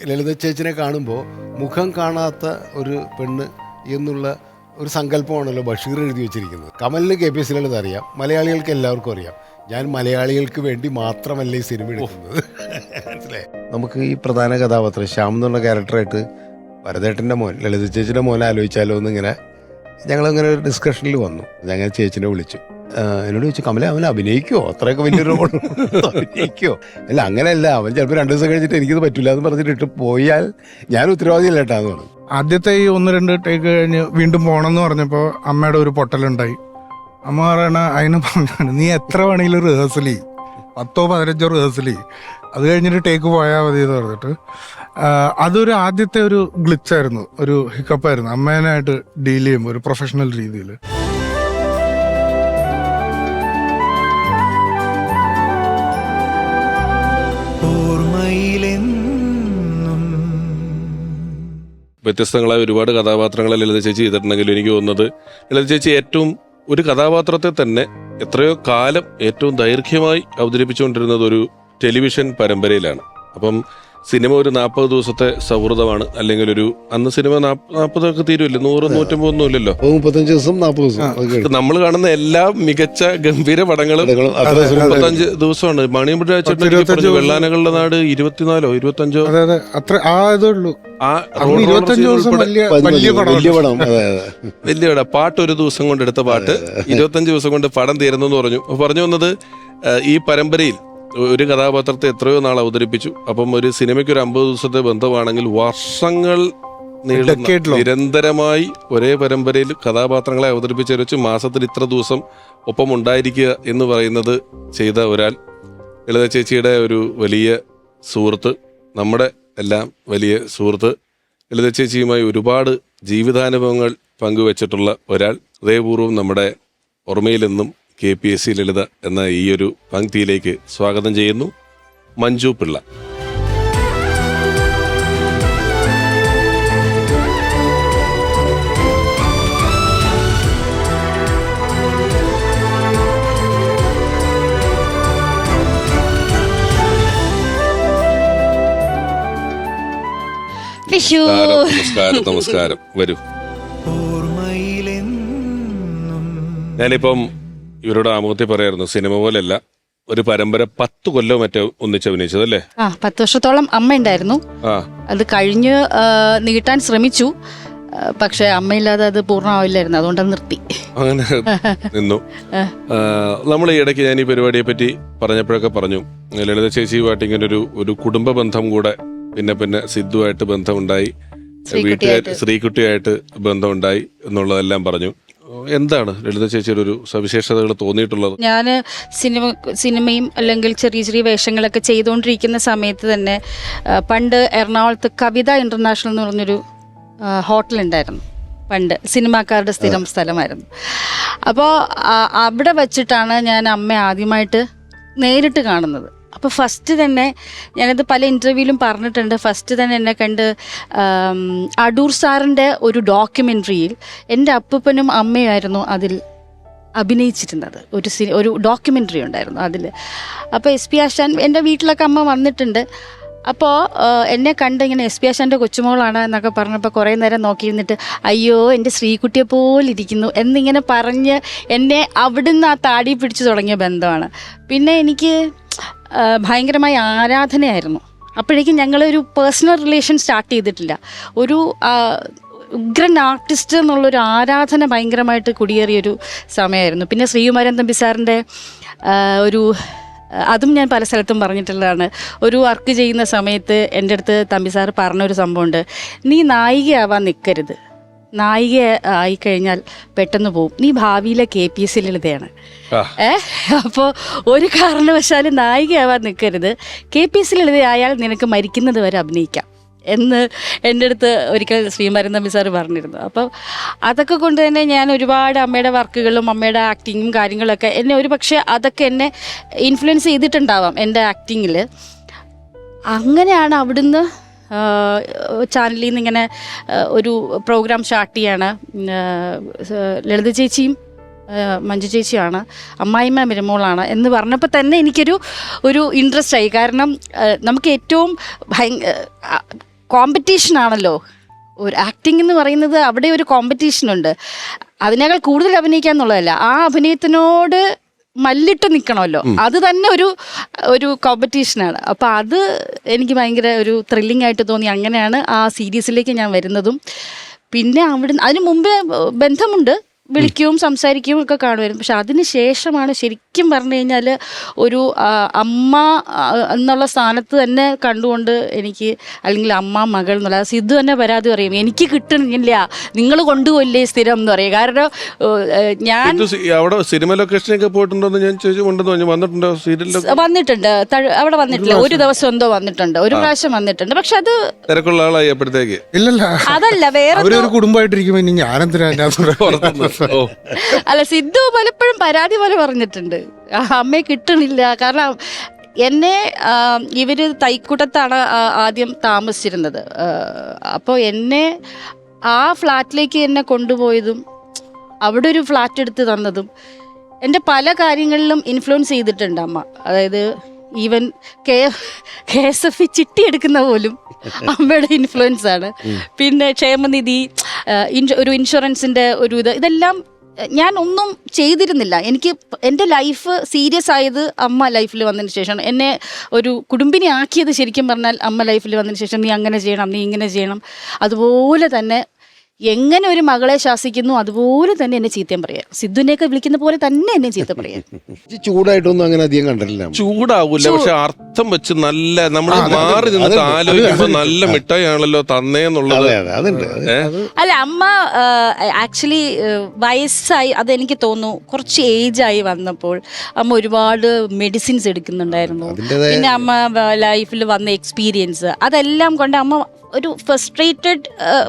ലളിത ചേച്ചിനെ കാണുമ്പോൾ മുഖം കാണാത്ത ഒരു പെണ്ണ് എന്നുള്ള ഒരു സങ്കല്പമാണല്ലോ ബഷീർ എഴുതി വെച്ചിരിക്കുന്നത്. കമലിന് KPSC ലളിത അറിയാം, മലയാളികൾക്ക് എല്ലാവർക്കും അറിയാം. ഞാൻ മലയാളികൾക്ക് വേണ്ടി മാത്രമല്ല ഈ സിനിമ എടുക്കുന്നത്. മനസ്സിലായി. നമുക്ക് ഈ പ്രധാന കഥാപാത്രം ശ്യാം എന്നുള്ള ക്യാരക്ടറായിട്ട് ഭരതേട്ടൻ്റെ മോൻ ലളിത ചേച്ചിയുടെ മോനെ ആലോചിച്ചാലോ എന്നിങ്ങനെ ഞങ്ങളിങ്ങനെ ഒരു ഡിസ്കഷനിൽ വന്നു. ഞങ്ങൾ ചേച്ചിനെ വിളിച്ചു. എന്നോട് ചോദിച്ചു, കമല അവൻ അഭിനയിക്കുമോ, അത്രയൊക്കെ വലിയ റോൾ അഭിനയിക്കുമോ? അല്ല അങ്ങനെയല്ല, അവൻ ചിലപ്പോൾ 2 ദിവസം കഴിഞ്ഞിട്ട് എനിക്കിത് പറ്റില്ല എന്ന് പറഞ്ഞിട്ട് പോയാൽ ഞാൻ ഉത്തരവാദിയല്ല കേട്ടാന്ന് പറഞ്ഞു. ആദ്യത്തെ ഈ 1-2 ടേക്ക് കഴിഞ്ഞ് വീണ്ടും പോകണമെന്ന് പറഞ്ഞപ്പോൾ അമ്മയുടെ ഒരു പൊട്ടലുണ്ടായി. അമ്മ പറയണ അതിന് പറഞ്ഞാണ്, നീ എത്ര വേണമെങ്കിലും റിഹേഴ്സൽ ചെയ്യും, 10-15 റിഹേഴ്സൽ ചെയ്യും, അത് കഴിഞ്ഞിട്ട് ടേക്ക് പോയാൽ മതി എന്ന് പറഞ്ഞിട്ട് അതൊരു ആദ്യത്തെ ഒരു ഗ്ലിച്ചായിരുന്നു, ഒരു ഹിക്കപ്പായിരുന്നു അമ്മേനായിട്ട് ഡീൽ ചെയ്യുമ്പോൾ ഒരു പ്രൊഫഷണൽ രീതിയിൽ. വ്യത്യസ്തങ്ങളായ ഒരുപാട് കഥാപാത്രങ്ങളെ ലളിത ചേച്ചി ചെയ്തിട്ടുണ്ടെങ്കിലും എനിക്ക് തോന്നുന്നത് ലളിത ചേച്ചി ഏറ്റവും ഒരു കഥാപാത്രത്തെ തന്നെ എത്രയോ കാലം ഏറ്റവും ദൈർഘ്യമായി അവതരിപ്പിച്ചുകൊണ്ടിരുന്നത് ഒരു ടെലിവിഷൻ പരമ്പരയിലാണ്. അപ്പം സിനിമ ഒരു 40 ദിവസത്തെ സൗഹൃദമാണ്, അല്ലെങ്കിൽ ഒരു അന്ന് സിനിമ 40 തീരുമല്ലോ, 100-150 ഒന്നും ഇല്ലല്ലോ, 35 ദിവസം 40 ദിവസം. നമ്മൾ കാണുന്ന എല്ലാ മികച്ച ഗംഭീര പടങ്ങളും 35 ദിവസമാണ്. മണിയമ്പുഴ പറഞ്ഞു വെള്ളാനകളുടെ നാട് 24 or 25. വലിയ പടം. പാട്ട് ഒരു ദിവസം കൊണ്ട് എടുത്ത പാട്ട് 25 ദിവസം കൊണ്ട് പടം തീരുന്നു പറഞ്ഞു. പറഞ്ഞു വന്നത് ഈ പരമ്പരയിൽ ഒരു കഥാപാത്രത്തെ എത്രയോ നാൾ അവതരിപ്പിച്ചു. അപ്പം ഒരു സിനിമയ്ക്ക് ഒരു 50 ദിവസത്തെ ബന്ധമാണെങ്കിൽ വർഷങ്ങൾ നിരന്തരമായി ഒരേ പരമ്പരയിൽ കഥാപാത്രങ്ങളെ അവതരിപ്പിച്ച് വെച്ച് മാസത്തിൽ ഇത്ര ദിവസം ഒപ്പം ഉണ്ടായിരിക്കുക എന്ന് പറയുന്നത് ചെയ്ത ഒരാൾ ലളിത ചേച്ചിയുടെ ഒരു വലിയ സുഹൃത്ത്, നമ്മുടെ എല്ലാം വലിയ സുഹൃത്ത്. ലളിത ചേച്ചിയുമായി ഒരുപാട് ജീവിതാനുഭവങ്ങൾ പങ്കുവച്ചിട്ടുള്ള ഒരാൾ. ഹൃദയപൂർവ്വം നമ്മുടെ ഓർമ്മയിൽ നിന്നും KPSC ലളിത എന്ന ഈ ഒരു പങ്ക്തിയിലേക്ക് സ്വാഗതം ചെയ്യുന്നു. മഞ്ജു പിള്ള. നമസ്കാരം. വരൂ. ഞാനിപ്പം ഇവരോട് ആമുഖത്തിൽ പറയായിരുന്നു, സിനിമ പോലെയല്ല, ഒരു പരമ്പര 10 കൊല്ലം മറ്റോ ഒന്നിച്ച് അഭിനയിച്ചതല്ലേ? 10 വർഷത്തോളം അമ്മ ഉണ്ടായിരുന്നു. അത് കഴിഞ്ഞ് നീട്ടാൻ ശ്രമിച്ചു, പക്ഷെ അമ്മയില്ലാതെ അത് പൂർണ്ണമാവില്ലായിരുന്നു, അതുകൊണ്ട് നിർത്തി. അങ്ങനെ നിന്നു. നമ്മൾ ഈ ഇടയ്ക്ക് ഞാൻ ഈ പരിപാടിയെ പറ്റി പറഞ്ഞപ്പോഴൊക്കെ പറഞ്ഞു, ലളിത ചേച്ചിയുമായിട്ട് ഇങ്ങനെ ഒരു കുടുംബ ബന്ധം കൂടെ, പിന്നെ സിദ്ധുവായിട്ട് ബന്ധമുണ്ടായി, വീട്ടുകാർ ശ്രീകുട്ടിയായിട്ട് ബന്ധമുണ്ടായി എന്നുള്ളതെല്ലാം പറഞ്ഞു. എന്താണ് ലളിത ചേച്ചിയുടെ ഒരു സവിശേഷതകൾ തോന്നിയിട്ടുള്ളത്? ഞാൻ സിനിമയും അല്ലെങ്കിൽ ചെറിയ ചെറിയ വേഷങ്ങളൊക്കെ ചെയ്തുകൊണ്ടിരിക്കുന്ന സമയത്ത് തന്നെ പണ്ട് എറണാകുളത്ത് കവിത ഇന്റർനാഷണൽ എന്ന് പറഞ്ഞൊരു ഹോട്ടലുണ്ടായിരുന്നു. പണ്ട് സിനിമാക്കാരുടെ സ്ഥിരം സ്ഥലമായിരുന്നു. അപ്പോൾ അവിടെ വച്ചിട്ടാണ് ഞാൻ അമ്മ ആദ്യമായിട്ട് നേരിട്ട് കാണുന്നത്. അപ്പോൾ ഫസ്റ്റ് തന്നെ ഞാനത് പല ഇൻ്റർവ്യൂവിലും പറഞ്ഞിട്ടുണ്ട്. ഫസ്റ്റ് തന്നെ എന്നെ കണ്ട് അടൂർ സാറിൻ്റെ ഒരു ഡോക്യുമെൻ്ററിയിൽ എൻ്റെ അപ്പൂപ്പനും അമ്മയുമായിരുന്നു അതിൽ അഭിനയിച്ചിരുന്നത്. ഒരു ഡോക്യുമെൻ്ററി ഉണ്ടായിരുന്നു അതിൽ. അപ്പോൾ SP ആശാൻ എൻ്റെ വീട്ടിലൊക്കെ അമ്മ വന്നിട്ടുണ്ട്. അപ്പോൾ എന്നെ കണ്ട് ഇങ്ങനെ SP ആശാൻ്റെ കൊച്ചുമോളാണ് എന്നൊക്കെ പറഞ്ഞപ്പോൾ കുറേ നേരം നോക്കിയിരുന്നിട്ട്, അയ്യോ എൻ്റെ ശ്രീകുട്ടിയെ പോലിരിക്കുന്നു എന്നിങ്ങനെ പറഞ്ഞ് എന്നെ അവിടുന്ന് ആ താടി പിടിച്ചു തുടങ്ങിയ ബന്ധമാണ്. പിന്നെ എനിക്ക് ഭയങ്കരമായ ആരാധനയായിരുന്നു. അപ്പോഴേക്കും ഞങ്ങളൊരു പേഴ്സണൽ റിലേഷൻ സ്റ്റാർട്ട് ചെയ്തിട്ടില്ല. ഒരു ഉഗ്രൻ ആർട്ടിസ്റ്റ് എന്നുള്ളൊരു ആരാധന ഭയങ്കരമായിട്ട് കുടിയേറിയൊരു സമയമായിരുന്നു. പിന്നെ ശ്രീകുമാരൻ തമ്പി സാറിൻ്റെ അതും ഞാൻ പല സ്ഥലത്തും പറഞ്ഞിട്ടുള്ളതാണ്. ഒരു വർക്ക് ചെയ്യുന്ന സമയത്ത് എൻ്റെ അടുത്ത് തമ്പി സാർ പറഞ്ഞൊരു സംഭവമുണ്ട്, നീ നായികയാവാൻ നിൽക്കരുത്, നായിക ആയിക്കഴിഞ്ഞാൽ പെട്ടെന്ന് പോവും, നീ ഭാവിയിലെ KPSC ലളിതയാണ്. അപ്പോൾ ഒരു കാരണവശാലും നായികയാവാൻ നിൽക്കരുത്, KPSC ലളിതയായാൽ നിനക്ക് മരിക്കുന്നത് വരെ അഭിനയിക്കാം എന്ന് എൻ്റെ അടുത്ത് ഒരിക്കൽ ശ്രീകുമാരൻ തമ്പി സാർ പറഞ്ഞിരുന്നു. അപ്പോൾ അതൊക്കെ കൊണ്ട് തന്നെ ഞാൻ ഒരുപാട് അമ്മയുടെ വർക്കുകളും അമ്മയുടെ ആക്ടിങ്ങും കാര്യങ്ങളൊക്കെ എന്നെ ഒരു പക്ഷേ അതൊക്കെ എന്നെ ഇൻഫ്ലുവൻസ് ചെയ്തിട്ടുണ്ടാവാം എൻ്റെ ആക്ടിങ്ങിൽ. അങ്ങനെയാണ് അവിടുന്ന് ചാനലിൽ നിന്ന് ഇങ്ങനെ ഒരു പ്രോഗ്രാം സ്റ്റാർട്ട് ചെയ്യാണ്. ലളിത ചേച്ചിയും മഞ്ജു ചേച്ചിയാണ്, അമ്മായിമ്മ മരുമോളാണ് എന്ന് പറഞ്ഞപ്പോൾ തന്നെ ഒരു ഇൻട്രസ്റ്റ് ആയി. കാരണം നമുക്ക് ഏറ്റവും കോമ്പറ്റീഷനാണല്ലോ ഒരു ആക്ടിംഗ് എന്ന് പറയുന്നത്. അവിടെ ഒരു കോമ്പറ്റീഷനുണ്ട്. അതിനേക്കാൾ കൂടുതൽ അഭിനയിക്കുക എന്നുള്ളതല്ല, ആ അഭിനയത്തിനോട് മല്ലിട്ട് നിൽക്കണമല്ലോ, അത് തന്നെ ഒരു കോമ്പറ്റീഷനാണ്. അപ്പോൾ അത് എനിക്ക് ഭയങ്കര ഒരു ത്രില്ലിംഗ് ആയിട്ട് തോന്നി. അങ്ങനെയാണ് ആ സീരീസിലേക്ക് ഞാൻ വരുന്നതും. പിന്നെ അതിന് മുമ്പേ ബന്ധമുണ്ട്, വിളിക്കുകയും സംസാരിക്കുകയും ഒക്കെ കാണുമായിരുന്നു. പക്ഷെ അതിന് ശേഷമാണ് ശരിക്കും പറഞ്ഞു കഴിഞ്ഞാൽ ഒരു അമ്മ എന്നുള്ള സ്ഥാനത്ത് തന്നെ കണ്ടുകൊണ്ട് എനിക്ക്, അല്ലെങ്കിൽ അമ്മ മകൾ എന്നുള്ള സിദ്ധു തന്നെ പരാതി പറയും, എനിക്ക് കിട്ടണില്ല, നിങ്ങൾ കൊണ്ടുപോയില്ലേ സ്ഥിരം എന്ന് പറയും. കാരണം ഞാൻ അവിടെ സിനിമ ലൊക്കേഷനൊക്കെ പോയിട്ടുണ്ടോന്ന് ഞാൻ ചോദിച്ചു. വന്നിട്ടുണ്ടോ സീരിയലിൽ? വന്നിട്ടുണ്ട്, അവിടെ വന്നിട്ടില്ല. ഒരു ദിവസം എന്തോ വന്നിട്ടുണ്ട്, ഒരു പ്രാവശ്യം വന്നിട്ടുണ്ട്. പക്ഷെ അത് തിരക്കുള്ള ആളായി അപ്പോഴത്തേക്ക്. ഇല്ലല്ല, അതല്ല, വേറെ അവരൊരു കുടുംബമായിട്ടിരിക്കുമ്പോ ഇനി ഞാനെന്തിനാ അല്ല, സിദ്ധു പലപ്പോഴും പരാതി പോലെ പറഞ്ഞിട്ടുണ്ട്, അമ്മയെ കിട്ടണില്ല. കാരണം എന്നെ ഇവർ തൈക്കുടത്താണ് ആദ്യം താമസിച്ചിരുന്നത്. അപ്പോൾ എന്നെ ആ ഫ്ലാറ്റിലേക്ക് എന്നെ കൊണ്ടുപോയതും അവിടെ ഒരു ഫ്ലാറ്റ് എടുത്ത് തന്നതും എൻ്റെ പല കാര്യങ്ങളിലും ഇൻഫ്ലുവൻസ് ചെയ്തിട്ടുണ്ട് അമ്മ. അതായത് ഈവൻ KSF ചിട്ടി എടുക്കുന്ന പോലും അമ്മയുടെ ഇൻഫ്ലുവൻസ് ആണ്. പിന്നെ ക്ഷേമനിധി, ഒരു ഇൻഷുറൻസിൻ്റെ ഇതെല്ലാം ഞാൻ ഒന്നും ചെയ്തിരുന്നില്ല. എനിക്ക് എൻ്റെ ലൈഫ് സീരിയസ് ആയത് അമ്മ ലൈഫിൽ വന്നതിന് ശേഷമാണ്. എന്നെ ഒരു കുടുംബിനി ആക്കിയത് ശരിക്കും പറഞ്ഞാൽ അമ്മ ലൈഫിൽ വന്നതിന് ശേഷം. നീ അങ്ങനെ ചെയ്യണം, നീ ഇങ്ങനെ ചെയ്യണം. അതുപോലെ തന്നെ എങ്ങനെ ഒരു മകളെ ശാസിക്കുന്നു അതുപോലെ തന്നെ എന്നെ ചീത്തയും പറയാം. സിദ്ധുവിനെയൊക്കെ വിളിക്കുന്ന പോലെ തന്നെ എന്നെ ചീത്ത പറയാം. ചൂടായിട്ടൊന്നും അങ്ങനെ അധികം കണ്ടിട്ടില്ല. ചൂടാവൂല, പക്ഷെ അർത്ഥം വെച്ച് നല്ല നമ്മൾ മാറി നിന്നിട്ട് ആലോചിക്കുമ്പോ നല്ല മിഠായി ആണല്ലോ തന്നേന്നുള്ളത്. അല്ല, അമ്മ ആക്ച്വലി വയസ്സായി, അതെനിക്ക് തോന്നുന്നു കുറച്ച് ഏജായി വന്നപ്പോൾ അമ്മ ഒരുപാട് മെഡിസിൻസ് എടുക്കുന്നുണ്ടായിരുന്നു. പിന്നെ അമ്മ ലൈഫിൽ വന്ന എക്സ്പീരിയൻസ് അതെല്ലാം കൊണ്ട് അമ്മ ഒരു ഫ്രസ്ട്രേറ്റഡ്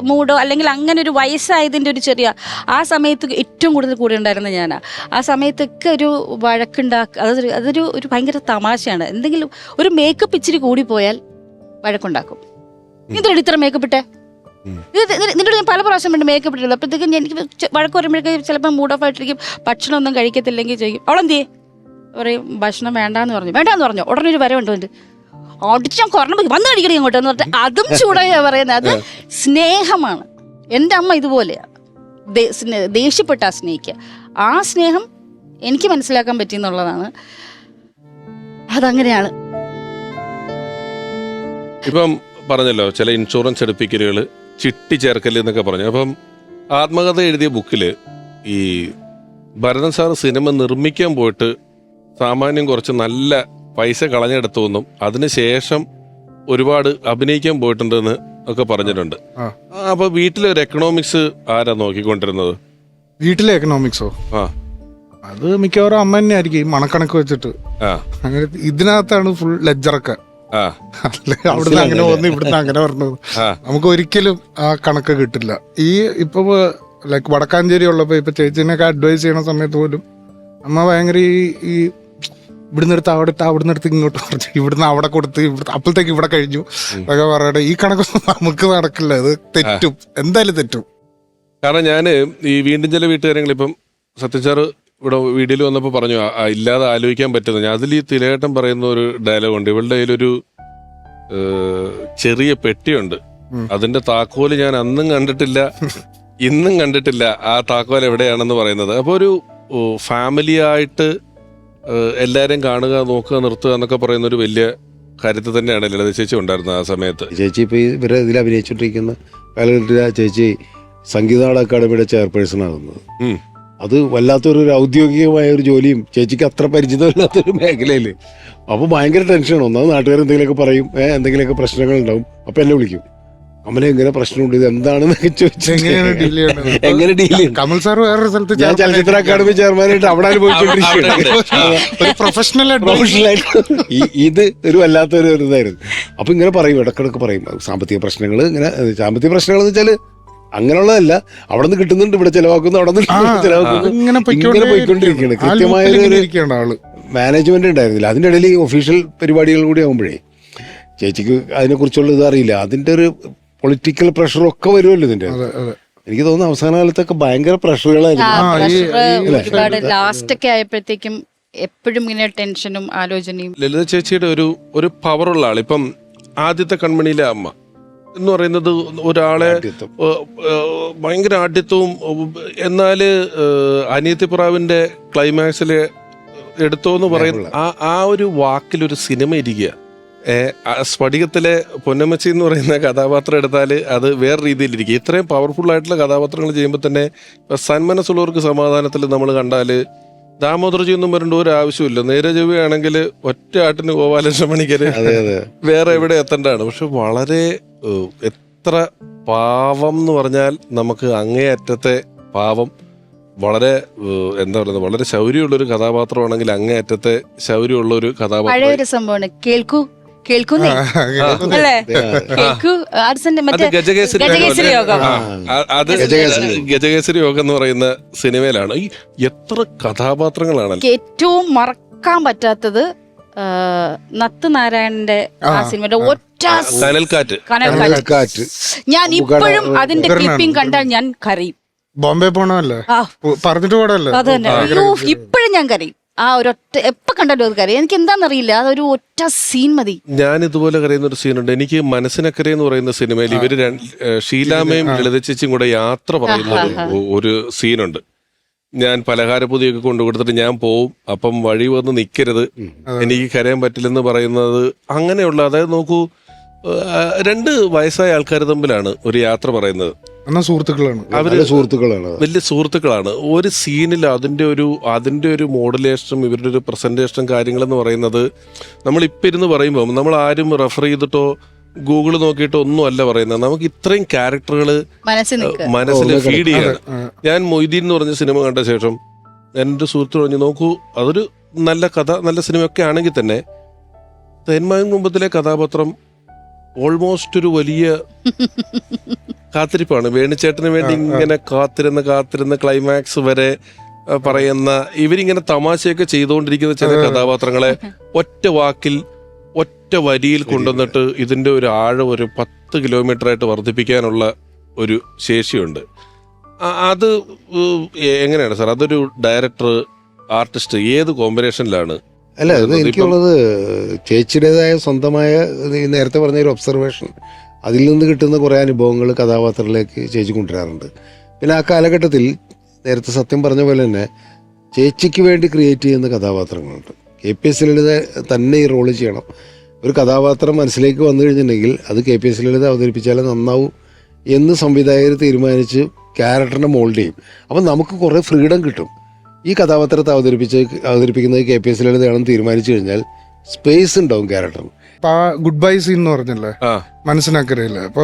മൂഡോ അല്ലെങ്കിൽ അങ്ങനെ ഒരു വയസ്സായതിൻ്റെ ഒരു ചെറിയ ആ സമയത്ത് ഏറ്റവും കൂടുതൽ കൂടെ ഉണ്ടായിരുന്ന ഞാനാ. ആ സമയത്തൊക്കെ ഒരു അതൊരു ഭയങ്കര തമാശയാണ്. എന്തെങ്കിലും ഒരു മേക്കപ്പ് ഇച്ചിരി കൂടിപ്പോയാൽ വഴക്കുണ്ടാക്കും. എന്തിനാണ് ഇത്ര മേക്കപ്പ് ഇട്ടേ, നിന്നോട് ഞാൻ പല പ്രാവശ്യം വേണ്ടി മേക്കപ്പ് ഇട്ടിരുന്നു. അപ്പോഴത്തേക്കും എനിക്ക് വഴക്ക് പറയുമ്പോഴേക്കും ചിലപ്പോൾ മൂഡ് ഓഫ് ആയിട്ടിരിക്കും. ഭക്ഷണം ഒന്നും കഴിക്കത്തില്ലെങ്കിൽ ചോദിക്കും, അവളെന്തിയേ പറയും, ഭക്ഷണം വേണ്ടാന്ന് പറഞ്ഞു. ഉടനെ ഒരു വരവുണ്ട്, ഓടിച്ചാൽ കുറഞ്ഞ വന്ന് കഴിക്കണേ ഇങ്ങോട്ട് എന്ന് പറഞ്ഞിട്ട് അതും ചൂടായി പറയുന്നത്. അത് സ്നേഹമാണ്. എൻ്റെ അമ്മ ഇതുപോലെയാണ്, ദേഷ്യപ്പെട്ടാ സ്നേഹിക്കുക. ആ സ്നേഹം എനിക്ക് മനസ്സിലാക്കാൻ പറ്റിയെന്നുള്ളതാണ്. അതങ്ങനെയാണ്. ഇപ്പം പറഞ്ഞല്ലോ ചില ഇൻഷുറൻസ് എടുപ്പിക്കലുകൾ, ചിട്ടി ചേർക്കൽ എന്നൊക്കെ പറഞ്ഞു. അപ്പം ആത്മകഥ എഴുതിയ ബുക്കില് ഈ ഭരതൻ സാർ സിനിമ നിർമ്മിക്കാൻ പോയിട്ട് സാമാന്യം കുറച്ച് നല്ല പൈസ കളഞ്ഞെടുത്തുവെന്നും അതിനുശേഷം ഒരുപാട് അഭിനയിക്കാൻ പോയിട്ടുണ്ടെന്ന് ഒക്കെ പറഞ്ഞിട്ടുണ്ട്. അപ്പൊ വീട്ടിലെ ഒരു എക്കണോമിക്സ് ആരാ നോക്കിക്കൊണ്ടിരുന്നത്? വീട്ടിലെ എക്കണോമിക്സോ? അത് മിക്കവാറും അമ്മ തന്നെ ആയിരിക്കും, ഈ മണക്കണക്ക് വെച്ചിട്ട്. അങ്ങനെ ഇതിനകത്താണ് ഫുൾ ലെഡ്ജറൊക്കെ. അവിടുന്ന് അങ്ങനെ വന്നു, ഇവിടുന്ന് അങ്ങനെ പറഞ്ഞത്. നമുക്ക് ഒരിക്കലും ആ കണക്ക് കിട്ടില്ല. ഈ ഇപ്പൊ ലൈക്ക് വടക്കാഞ്ചേരി ഉള്ളപ്പോ ഇപ്പൊ ചേച്ചിനൊക്കെ അഡ്വൈസ് ചെയ്യണ സമയത്ത് പോലും അമ്മ ഭയങ്കര ഈ ഇവിടുന്ന് എടുത്ത് അവിടെ ഇട്ട്, അവിടുന്ന് എടുത്ത് ഇങ്ങോട്ട് പറഞ്ഞു, ഇവിടുന്ന് അവിടെ കൊടുത്ത്, അപ്പോഴത്തേക്ക് ഇവിടെ കഴിഞ്ഞു അതൊക്കെ പറയട്ടെ. ഈ കണക്കൊന്നും നമുക്ക് നടക്കില്ല, അത് തെറ്റും, എന്തായാലും തെറ്റും. കാരണം ഞാന് ഈ വീണ്ടും ചില വീട്ടുകാര്യങ്ങൾ ഇപ്പം സത്യച്ചാറ് ഇവിടെ വീഡിയോയിൽ വന്നപ്പോൾ പറഞ്ഞു ഇല്ലാതെ ആലോചിക്കാൻ പറ്റുന്നത്. അതിൽ ഈ തിലേട്ടൻ പറയുന്ന ഒരു ഡയലോഗ് ഉണ്ട്, ഇവളുടെ കയ്യിലൊരു ചെറിയ പെട്ടിയുണ്ട്, അതിന്റെ താക്കോല് ഞാൻ അന്നും കണ്ടിട്ടില്ല ഇന്നും കണ്ടിട്ടില്ല, ആ താക്കോൽ എവിടെയാണെന്ന് പറയുന്നത്. അപ്പോൾ ഒരു ഫാമിലി ആയിട്ട് എല്ലാവരും കാണുക, നോക്കുക, നിർത്തുക എന്നൊക്കെ പറയുന്ന ഒരു വലിയ കാര്യത്തിൽ തന്നെയാണ് ലളിത ചേച്ചി ഉണ്ടായിരുന്നത് ആ സമയത്ത്. ചേച്ചി ഇപ്പോൾ ഇവരെ ഇതിൽ അഭിനയിച്ചുകൊണ്ടിരിക്കുന്ന കാലഘട്ടത്തിൽ ആ ചേച്ചി സംഗീത അക്കാദമിയുടെ ചെയർപേഴ്സൺ ആകുന്നത്. അത് വല്ലാത്തൊരു ഔദ്യോഗികമായ ഒരു ജോലിയും ചേച്ചിക്ക് അത്ര പരിചിതമില്ലാത്തൊരു മേഖലയിൽ. അപ്പോൾ ഭയങ്കര ടെൻഷനാണ്. ഒന്നാമത് നാട്ടുകാർ എന്തെങ്കിലുമൊക്കെ പറയും, എന്തെങ്കിലുമൊക്കെ പ്രശ്നങ്ങൾ ഉണ്ടാവും. അപ്പം എന്നെ വിളിക്കും, അമ്മനെ എങ്ങനെ പ്രശ്നമുണ്ട്, ഇത് എന്താണെന്ന് ചോദിച്ചു എങ്ങനെ ഡീൽ ചെയ്യും. കമൽ സാർ വേറൊരു സ്ഥലത്ത് ഞാൻ ചലച്ചിത്ര അക്കാദമി ചെയർമാനായിട്ട് അവിടെ അനുഭവിച്ചുകൊണ്ടിരിക്കുകയാണ് പ്രൊഫഷണലായിട്ട്. ഇത് ഒരു വല്ലാത്തൊരു ഇതായിരുന്നു. അപ്പൊ ഇങ്ങനെ പറയും, ഇടക്കിടക്ക് പറയും സാമ്പത്തിക പ്രശ്നങ്ങൾ. ഇങ്ങനെ സാമ്പത്തിക പ്രശ്നങ്ങൾ എന്ന് വെച്ചാൽ അങ്ങനെയുള്ളതല്ല, അവിടെ നിന്ന് കിട്ടുന്നുണ്ട്, ഇവിടെ ചെലവാക്കുന്നു, അവിടെ നിന്ന് ചെലവാക്കുന്നു, ഇങ്ങനെ പോയിക്കൊണ്ടിരിക്കുകയാണ്. കൃത്യമായ മാനേജ്മെന്റ് ഉണ്ടായിരുന്നില്ല. അതിൻ്റെ ഇടയിൽ ഈ ഒഫീഷ്യൽ പരിപാടികൾ കൂടി ആകുമ്പോഴേ ചേച്ചിക്ക് അതിനെക്കുറിച്ചുള്ള ഇത് അറിയില്ല. അതിൻ്റെ ഒരു പൊളിറ്റിക്കൽ പ്രഷറൊക്കെ വരുമല്ലോ ഇതിൻ്റെ. എനിക്ക് തോന്നുന്നു അവസാന കാലത്തൊക്കെ ഭയങ്കര പ്രഷറുകളായിരുന്നു. ഒരുപാട് ലാസ്റ്റ് ഒക്കെ ആയപ്പോഴത്തേക്കും എപ്പോഴും ഇങ്ങനെ ടെൻഷനും ആലോചനയും. ലളിത ചേച്ചിയുടെ ഒരു പവറുള്ള ആൾ, ഇപ്പം ആദ്യത്തെ കൺമണിയിലെ അമ്മ എന്ന് പറയുന്നത് ഒരാളെ ഭയങ്കര ആഢ്യത്വവും, എന്നാല് അനിയത്തിപ്രാവിന്റെ ക്ലൈമാക്സില് എടുത്തോന്ന് പറയുന്ന ആ ഒരു വാക്കിലൊരു സിനിമ ഇരിക്കുക. സ്ഫടികത്തിലെ പൊന്നമ്മച്ചി എന്ന് പറയുന്ന കഥാപാത്രം എടുത്താൽ അത് വേറെ രീതിയിലിരിക്കും. ഇത്രയും പവർഫുൾ ആയിട്ടുള്ള കഥാപാത്രങ്ങൾ ചെയ്യുമ്പോൾ തന്നെ സന്മനസ്സുള്ളവർക്ക് സമാധാനത്തിൽ നമ്മൾ കണ്ടാൽ ദാമോദർജി ഒന്നും വരേണ്ട ഒരു ആവശ്യമില്ല. നേരെ ചൊവ്വയാണെങ്കിൽ ഒറ്റ ആട്ടിന് ഗോപാലകൃഷ്ണ മണിക്കര് വേറെ എവിടെ എത്തേണ്ടതാണ്. പക്ഷെ വളരെ എത്ര പാവം എന്ന് പറഞ്ഞാൽ നമുക്ക് അങ്ങേയറ്റത്തെ പാവം, വളരെ എന്താ പറയുന്നത്, വളരെ ശൗര്യമുള്ളൊരു കഥാപാത്രമാണെങ്കിൽ അങ്ങേയറ്റത്തെ ശൗര്യമുള്ളൊരു കഥാപാത്രം. പഴയൊരു സംഭവമാണ് കേൾക്കുന്നേ അല്ലേ, കേൾക്കൂ മറ്റേ ഗജകേസരി യോഗം. അത് ഗജകേസരി യോഗം എന്ന് പറയുന്ന സിനിമയിലാണ് ഈ എത്ര കഥാപാത്രങ്ങളാണ്. ഏറ്റവും മറക്കാൻ പറ്റാത്തത് നത്ത് നാരായണന്റെ ആ സിനിമയുടെ ഒറ്റ കനൽക്കാറ്റ്. ഞാൻ ഇപ്പോഴും അതിന്റെ ക്ലിപ്പിംഗ് കണ്ടാൽ ഞാൻ കരയും. ബോംബെ പോണല്ലേ പറഞ്ഞിട്ട് പോടല്ലേ, അത് തന്നെ. ഇപ്പോഴും ഞാൻ കരയും. ആ ഒരൊറ്റ എപ്പോ കണ്ടാലും അത് കരയും. എനിക്ക് എന്താണെന്നറിയില്ല, അതൊരു ഒറ്റ സീൻ മതി. ഞാൻ ഇതുപോലെ കരയുന്ന ഒരു സീനുണ്ട്. എനിക്ക് മനസ്സിനക്കരെ എന്ന് പറയുന്ന സിനിമയിൽ ഇവര് ഷീലാമ്മയും ലളിത ചേച്ചിയും കൂടെ യാത്ര പറയുന്ന ഒരു സീനുണ്ട്. ഞാൻ പലഹാരപ്പൊതിയൊക്കെ കൊണ്ടു കൊടുത്തിട്ട് ഞാൻ പോവും, അപ്പം വഴി വന്ന് നിൽക്കരുത്, എനിക്ക് കരയാൻ പറ്റില്ലെന്ന് പറയുന്നത്. അങ്ങനെയുള്ള, അതായത് നോക്കൂ, 2 വയസ്സായ ആൾക്കാർ തമ്മിലാണ് ഒരു യാത്ര പറയുന്നത്. സുഹൃത്തുക്കളാണ്, വലിയ സുഹൃത്തുക്കളാണ്. ഒരു സീനിൽ അതിന്റെ ഒരു മോഡുലേഷനും ഇവരുടെ ഒരു പ്രസന്റേഷനും കാര്യങ്ങളെന്ന് പറയുന്നത് നമ്മൾ ഇപ്പം ഇരുന്ന് പറയുമ്പോൾ നമ്മൾ ആരും റെഫർ ചെയ്തിട്ടോ ഗൂഗിൾ നോക്കിയിട്ടോ ഒന്നും അല്ല പറയുന്നത്. നമുക്ക് ഇത്രയും ക്യാരക്ടറുകൾ മനസ്സിൽ ഫീഡ് ചെയ്യാണ്. ഞാൻ മൊയ്തീൻ എന്ന് പറഞ്ഞ സിനിമ കണ്ട ശേഷം എൻ്റെ സുഹൃത്ത് പറഞ്ഞു, നോക്കൂ, അതൊരു നല്ല കഥ, നല്ല സിനിമയൊക്കെ ആണെങ്കിൽ തന്നെ തേന്മാവിൻ കുമ്പത്തിലെ കഥാപാത്രം ഓൾമോസ്റ്റ് ഒരു വലിയ കാത്തിരിപ്പാണ്. വേണിച്ചേട്ടന് വേണ്ടി ഇങ്ങനെ കാത്തിരുന്ന് ക്ലൈമാക്സ് വരെ പറയുന്ന, ഇവരിങ്ങനെ തമാശയൊക്കെ ചെയ്തുകൊണ്ടിരിക്കുന്ന ചില കഥാപാത്രങ്ങളെ ഒറ്റ വാക്കിൽ ഒറ്റ വരിയിൽ കൊണ്ടുവന്നിട്ട് ഇതിന്റെ ഒരു ആഴം ഒരു 10 കിലോമീറ്റർ ആയിട്ട് വർദ്ധിപ്പിക്കാനുള്ള ഒരു ശേഷിയുണ്ട്. അത് എങ്ങനെയാണ് സാർ, അതൊരു ഡയറക്ടർ ആർട്ടിസ്റ്റ് ഏത് കോമ്പിനേഷനിലാണ്? അല്ല, അത് എനിക്കുള്ളത് ചേച്ചിയുടേതായ സ്വന്തമായ നേരത്തെ പറഞ്ഞ ഒരു ഒബ്സർവേഷൻ, അതിൽ നിന്ന് കിട്ടുന്ന കുറേ അനുഭവങ്ങൾ കഥാപാത്രത്തിലേക്ക് ചേച്ചി കൊണ്ടുവരാറുണ്ട്. പിന്നെ ആ കാലഘട്ടത്തിൽ നേരത്തെ സത്യം പറഞ്ഞ പോലെ തന്നെ ചേച്ചിക്ക് വേണ്ടി ക്രിയേറ്റ് ചെയ്യുന്ന കഥാപാത്രങ്ങളുണ്ട്. KPS ലളിത തന്നെ ഈ റോള് ചെയ്യണം. ഒരു കഥാപാത്രം മനസ്സിലേക്ക് വന്നു കഴിഞ്ഞിട്ടുണ്ടെങ്കിൽ അത് KPS ലളിത അവതരിപ്പിച്ചാലേ നന്നാവും എന്ന് സംവിധായകർ തീരുമാനിച്ച് ക്യാരക്ടറിനെ മോൾഡ് ചെയ്യും. അപ്പം നമുക്ക് കുറേ ഫ്രീഡം കിട്ടും. ഈ കഥാപാത്രത്തെ അവതരിപ്പിക്കുന്നത് KPS ലളിതയാണെന്ന് തീരുമാനിച്ചു കഴിഞ്ഞാൽ സ്പേസ് ഉണ്ടാവും ക്യാരക്ടറിന്. ഗുഡ് ബൈ സീൻ എന്ന് പറഞ്ഞല്ലേ മനസ്സിലാക്കറിയില്ല. അപ്പൊ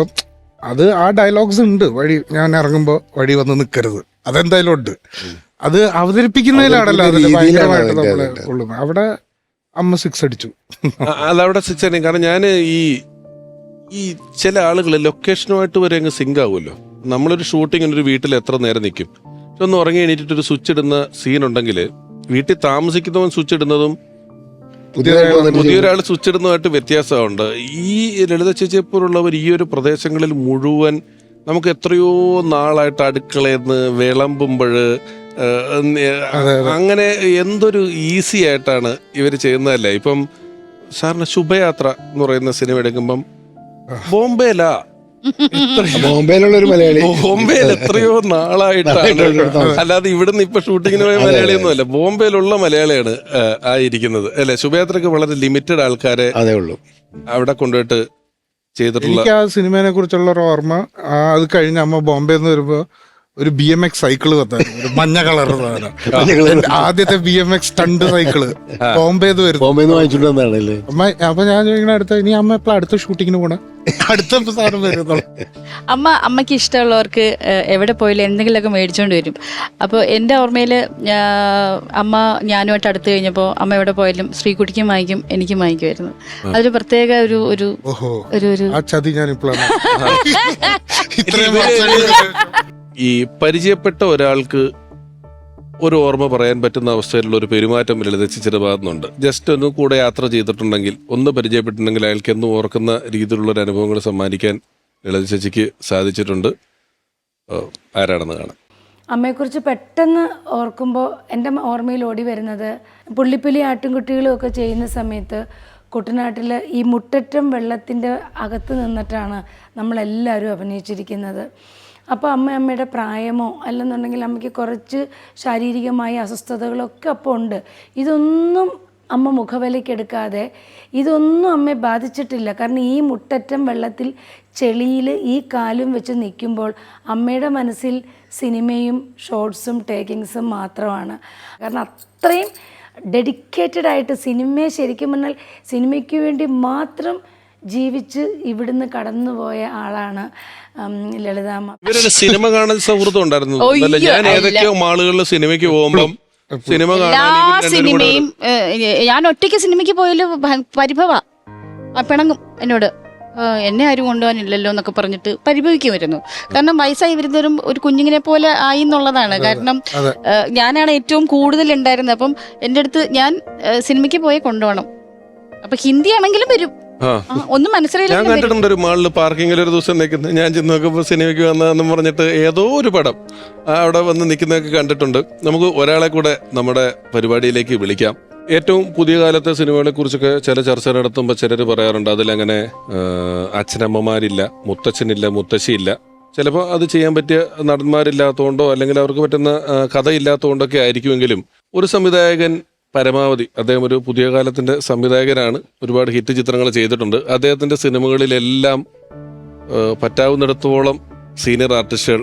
അത് ആ ഡയലോഗ്സ് ഉണ്ട്. ഞാൻ ഇറങ്ങുമ്പോ വഴി വന്ന് നിൽക്കരുത്, അതെന്തായാലും ഉണ്ട്. അത് അവതരിപ്പിക്കുന്നതിലാണല്ലോ അതിൽ ഭയങ്കരമായിട്ട് നമ്മളെ കൊള്ളുന്നത്. അവിടെ അമ്മ 6 അടിച്ചു. അതവിടെ 6 അടിക്കും. കാരണം ഞാൻ ഈ ചില ആളുകൾ ലൊക്കേഷനുമായിട്ട് വരെ അങ്ങ് സിങ്ക് ആവുമല്ലോ. നമ്മളൊരു ഷൂട്ടിങ്ങിന് ഒരു വീട്ടിൽ എത്ര നേരം നിൽക്കും, ഒന്ന് ഉറങ്ങി എണീറ്റിട്ടൊരു സ്വിച്ച് ഇടുന്ന സീൻ ഉണ്ടെങ്കിൽ വീട്ടിൽ താമസിക്കുന്നവൻ സ്വിച്ച് ഇടുന്നതും പുതിയൊരാൾ സ്വിച്ച് ഇടുന്നതുമായിട്ട് വ്യത്യാസമുണ്ട്. ഈ ലളിത ചേച്ചിയെപ്പോലുള്ളവർ ഈ ഒരു പ്രദേശങ്ങളിൽ മുഴുവൻ നമുക്ക് എത്രയോ നാളായിട്ട് അടുക്കളയെന്ന് വിളമ്പുമ്പോൾ അങ്ങനെ എന്തൊരു ഈസി ആയിട്ടാണ് ഇവർ ചെയ്യുന്നതല്ലേ. ഇപ്പം സാറിന് ശുഭയാത്ര എന്ന് പറയുന്ന സിനിമ എടുക്കുമ്പം ബോംബെയിലാ, ബോംബെയിലുള്ള ഒരു മലയാളി, ബോംബെയിൽ എത്രയോ നാളായിട്ടാണ്, അല്ലാതെ ഇവിടുന്ന് ഇപ്പൊ ഷൂട്ടിങ്ങിന് പോയ മലയാളിയൊന്നും അല്ല, ബോംബെയിലുള്ള മലയാളിയാണ് ആയിരിക്കുന്നത് അല്ലെ. ശുഭയാത്രക്ക് വളരെ ലിമിറ്റഡ് ആൾക്കാരെ അവിടെ കൊണ്ടുപോയിട്ട് ചെയ്തിട്ടുള്ള. എനിക്ക് ആ സിനിമയെ കുറിച്ചുള്ള ഒരു ഓർമ്മ, അത് കഴിഞ്ഞ് അമ്മ ബോംബെന്ന് വരുമ്പോ ഒരു BMX സൈക്കിള് വന്നായിരുന്നു, ഒരു മഞ്ഞ കളർ ആദ്യത്തെ BMX സ്റ്റണ്ട് സൈക്കിള് ബോംബെന്ന് വാങ്ങിച്ചിട്ടുണ്ടാണല്ലേ. അപ്പൊ ഞാൻ ചോദിക്കണ ഇനി അമ്മ എപ്പോഴും അടുത്ത ഷൂട്ടിങ്ങിന് പോണേ, അടുത്ത സാധനം വരുന്നുള്ളൂ. അമ്മയ്ക്ക് ഇഷ്ടമുള്ളവർക്ക് എവിടെ പോയാലും എന്തെങ്കിലുമൊക്കെ മേടിച്ചോണ്ട് വരും. അപ്പോൾ എൻ്റെ ഓർമ്മയിൽ അമ്മ ഞാനുമായിട്ട് അടുത്ത് കഴിഞ്ഞപ്പോൾ അമ്മ എവിടെ പോയാലും ശ്രീകുട്ടിക്കും വാങ്ങിക്കും, എനിക്കും വാങ്ങിക്കുമായിരുന്നു. അതൊരു പ്രത്യേക ഒരു ചതി ഞാനിപ്പോഴാണ്. ഈ പരിചയപ്പെട്ട ഒരാൾക്ക് ഒരു ഓർമ്മ പറയാൻ പറ്റുന്ന അവസ്ഥയിലുള്ള ഒരു പെരുമാറ്റം ലളിത ചേച്ചിയുടെ ഭാഗത്തുനിന്നുണ്ട്. ജസ്റ്റ് ഒന്ന് കൂടെ യാത്ര ചെയ്തിട്ടുണ്ടെങ്കിൽ, ഒന്ന് പരിചയപ്പെട്ടിട്ടുണ്ടെങ്കിൽ അയാൾക്ക് എന്നും ഓർക്കുന്ന രീതിയിലുള്ള ഒരു അനുഭവങ്ങൾ സമ്മാനിക്കാൻ ലളിത ചേച്ചിക്ക് സാധിച്ചിട്ടുണ്ട്. ആരാണെന്ന് കാണാം. അമ്മയെക്കുറിച്ച് പെട്ടെന്ന് ഓർക്കുമ്പോൾ എൻ്റെ ഓർമ്മയിൽ ഓടി വരുന്നത് പുള്ളിപ്പുലി ആട്ടിൻകുട്ടികളും ഒക്കെ ചെയ്യുന്ന സമയത്ത് കുട്ടനാട്ടിൽ ഈ മുട്ടറ്റം വെള്ളത്തിൻ്റെ അകത്ത് നിന്നിട്ടാണ് നമ്മളെല്ലാവരും അഭിനയിച്ചിരിക്കുന്നത്. അപ്പോൾ അമ്മയുടെ പ്രായമോ അല്ലെന്നുണ്ടെങ്കിൽ അമ്മയ്ക്ക് കുറച്ച് ശാരീരികമായ അസ്വസ്ഥതകളൊക്കെ അപ്പോൾ ഉണ്ട്. ഇതൊന്നും അമ്മ മുഖവിലയ്ക്കെടുക്കാതെ ഇതൊന്നും അമ്മയെ ബാധിച്ചിട്ടില്ല. കാരണം ഈ മുട്ടറ്റം വെള്ളത്തിൽ ചെളിയിൽ ഈ കാലും വെച്ച് നിൽക്കുമ്പോൾ അമ്മയുടെ മനസ്സിൽ സിനിമയും ഷോർട്സും ടേക്കിങ്സും മാത്രമാണ്. കാരണം അത്രയും ഡെഡിക്കേറ്റഡ് ആയിട്ട് സിനിമയെ ശരിക്കും പറഞ്ഞാൽ സിനിമയ്ക്ക് വേണ്ടി മാത്രം ജീവിച്ച് ഇവിടുന്ന് കടന്നുപോയ ആളാണ് ലളിതാമ്മ. ഇവരൊരു സിനിമ കാണാൻ സൗഹൃദം ഉണ്ടായിരുന്നു. ഞാൻ ഏതൊക്കെയോ മാളുകളിൽ സിനിമയ്ക്ക് പോകുമ്പോൾ സിനിമ എല്ലാ സിനിമയും ഞാൻ ഒറ്റയ്ക്ക് സിനിമയ്ക്ക് പോയാലും പരിഭവ പിണങ്ങും എന്നോട്, എന്നെ ആരും കൊണ്ടുപോകാനില്ലല്ലോ എന്നൊക്കെ പറഞ്ഞിട്ട് പരിഭവിക്കുമായിരുന്നു. കാരണം വയസ്സായി വരുന്നവരും ഒരു കുഞ്ഞിനെ പോലെ ആയി എന്നുള്ളതാണ്. കാരണം ഞാനാണ് ഏറ്റവും കൂടുതൽ ഉണ്ടായിരുന്നത്. അപ്പം എൻ്റെ അടുത്ത് ഞാൻ സിനിമയ്ക്ക് പോയി കൊണ്ടുപോകണം. അപ്പൊ ഹിന്ദി ആണെങ്കിലും വരും, ഒന്നും മനസ്സിലായില്ല. ഞാൻ കണ്ടിട്ടുണ്ട് ഒരു മാളില് പാർക്കിങ്ങിൽ ഒരു ദിവസം നിൽക്കുന്നത്. ഞാൻ ചെന്ന് നോക്കുമ്പോൾ സിനിമയ്ക്ക് വന്നതെന്ന് പറഞ്ഞിട്ട് ഏതോ ഒരു പടം അവിടെ വന്ന് നിൽക്കുന്നതൊക്കെ കണ്ടിട്ടുണ്ട്. നമുക്ക് ഒരാളെ കൂടെ നമ്മുടെ പരിപാടിയിലേക്ക് വിളിക്കാം. ഏറ്റവും പുതിയ കാലത്തെ സിനിമകളെ കുറിച്ചൊക്കെ ചില ചർച്ച നടത്തുമ്പോൾ ചിലർ പറയാറുണ്ട് അതിലങ്ങനെ അച്ഛനമ്മമാരില്ല, മുത്തച്ഛനില്ല, മുത്തശ്ശിയില്ല. ചിലപ്പോൾ അത് ചെയ്യാൻ പറ്റിയ നടന്മാരില്ലാത്തതുകൊണ്ടോ അല്ലെങ്കിൽ അവർക്ക് പറ്റുന്ന കഥയില്ലാത്തതുകൊണ്ടൊക്കെ ആയിരിക്കുമെങ്കിലും ഒരു സംവിധായകൻ പരമാവധി, അദ്ദേഹം ഒരു പുതിയ കാലത്തിന്റെ സംവിധായകനാണ്, ഒരുപാട് ഹിറ്റ് ചിത്രങ്ങൾ ചെയ്തിട്ടുണ്ട്. അദ്ദേഹത്തിന്റെ സിനിമകളിലെല്ലാം പറ്റാവുന്നിടത്തോളം സീനിയർ ആർട്ടിസ്റ്റുകൾ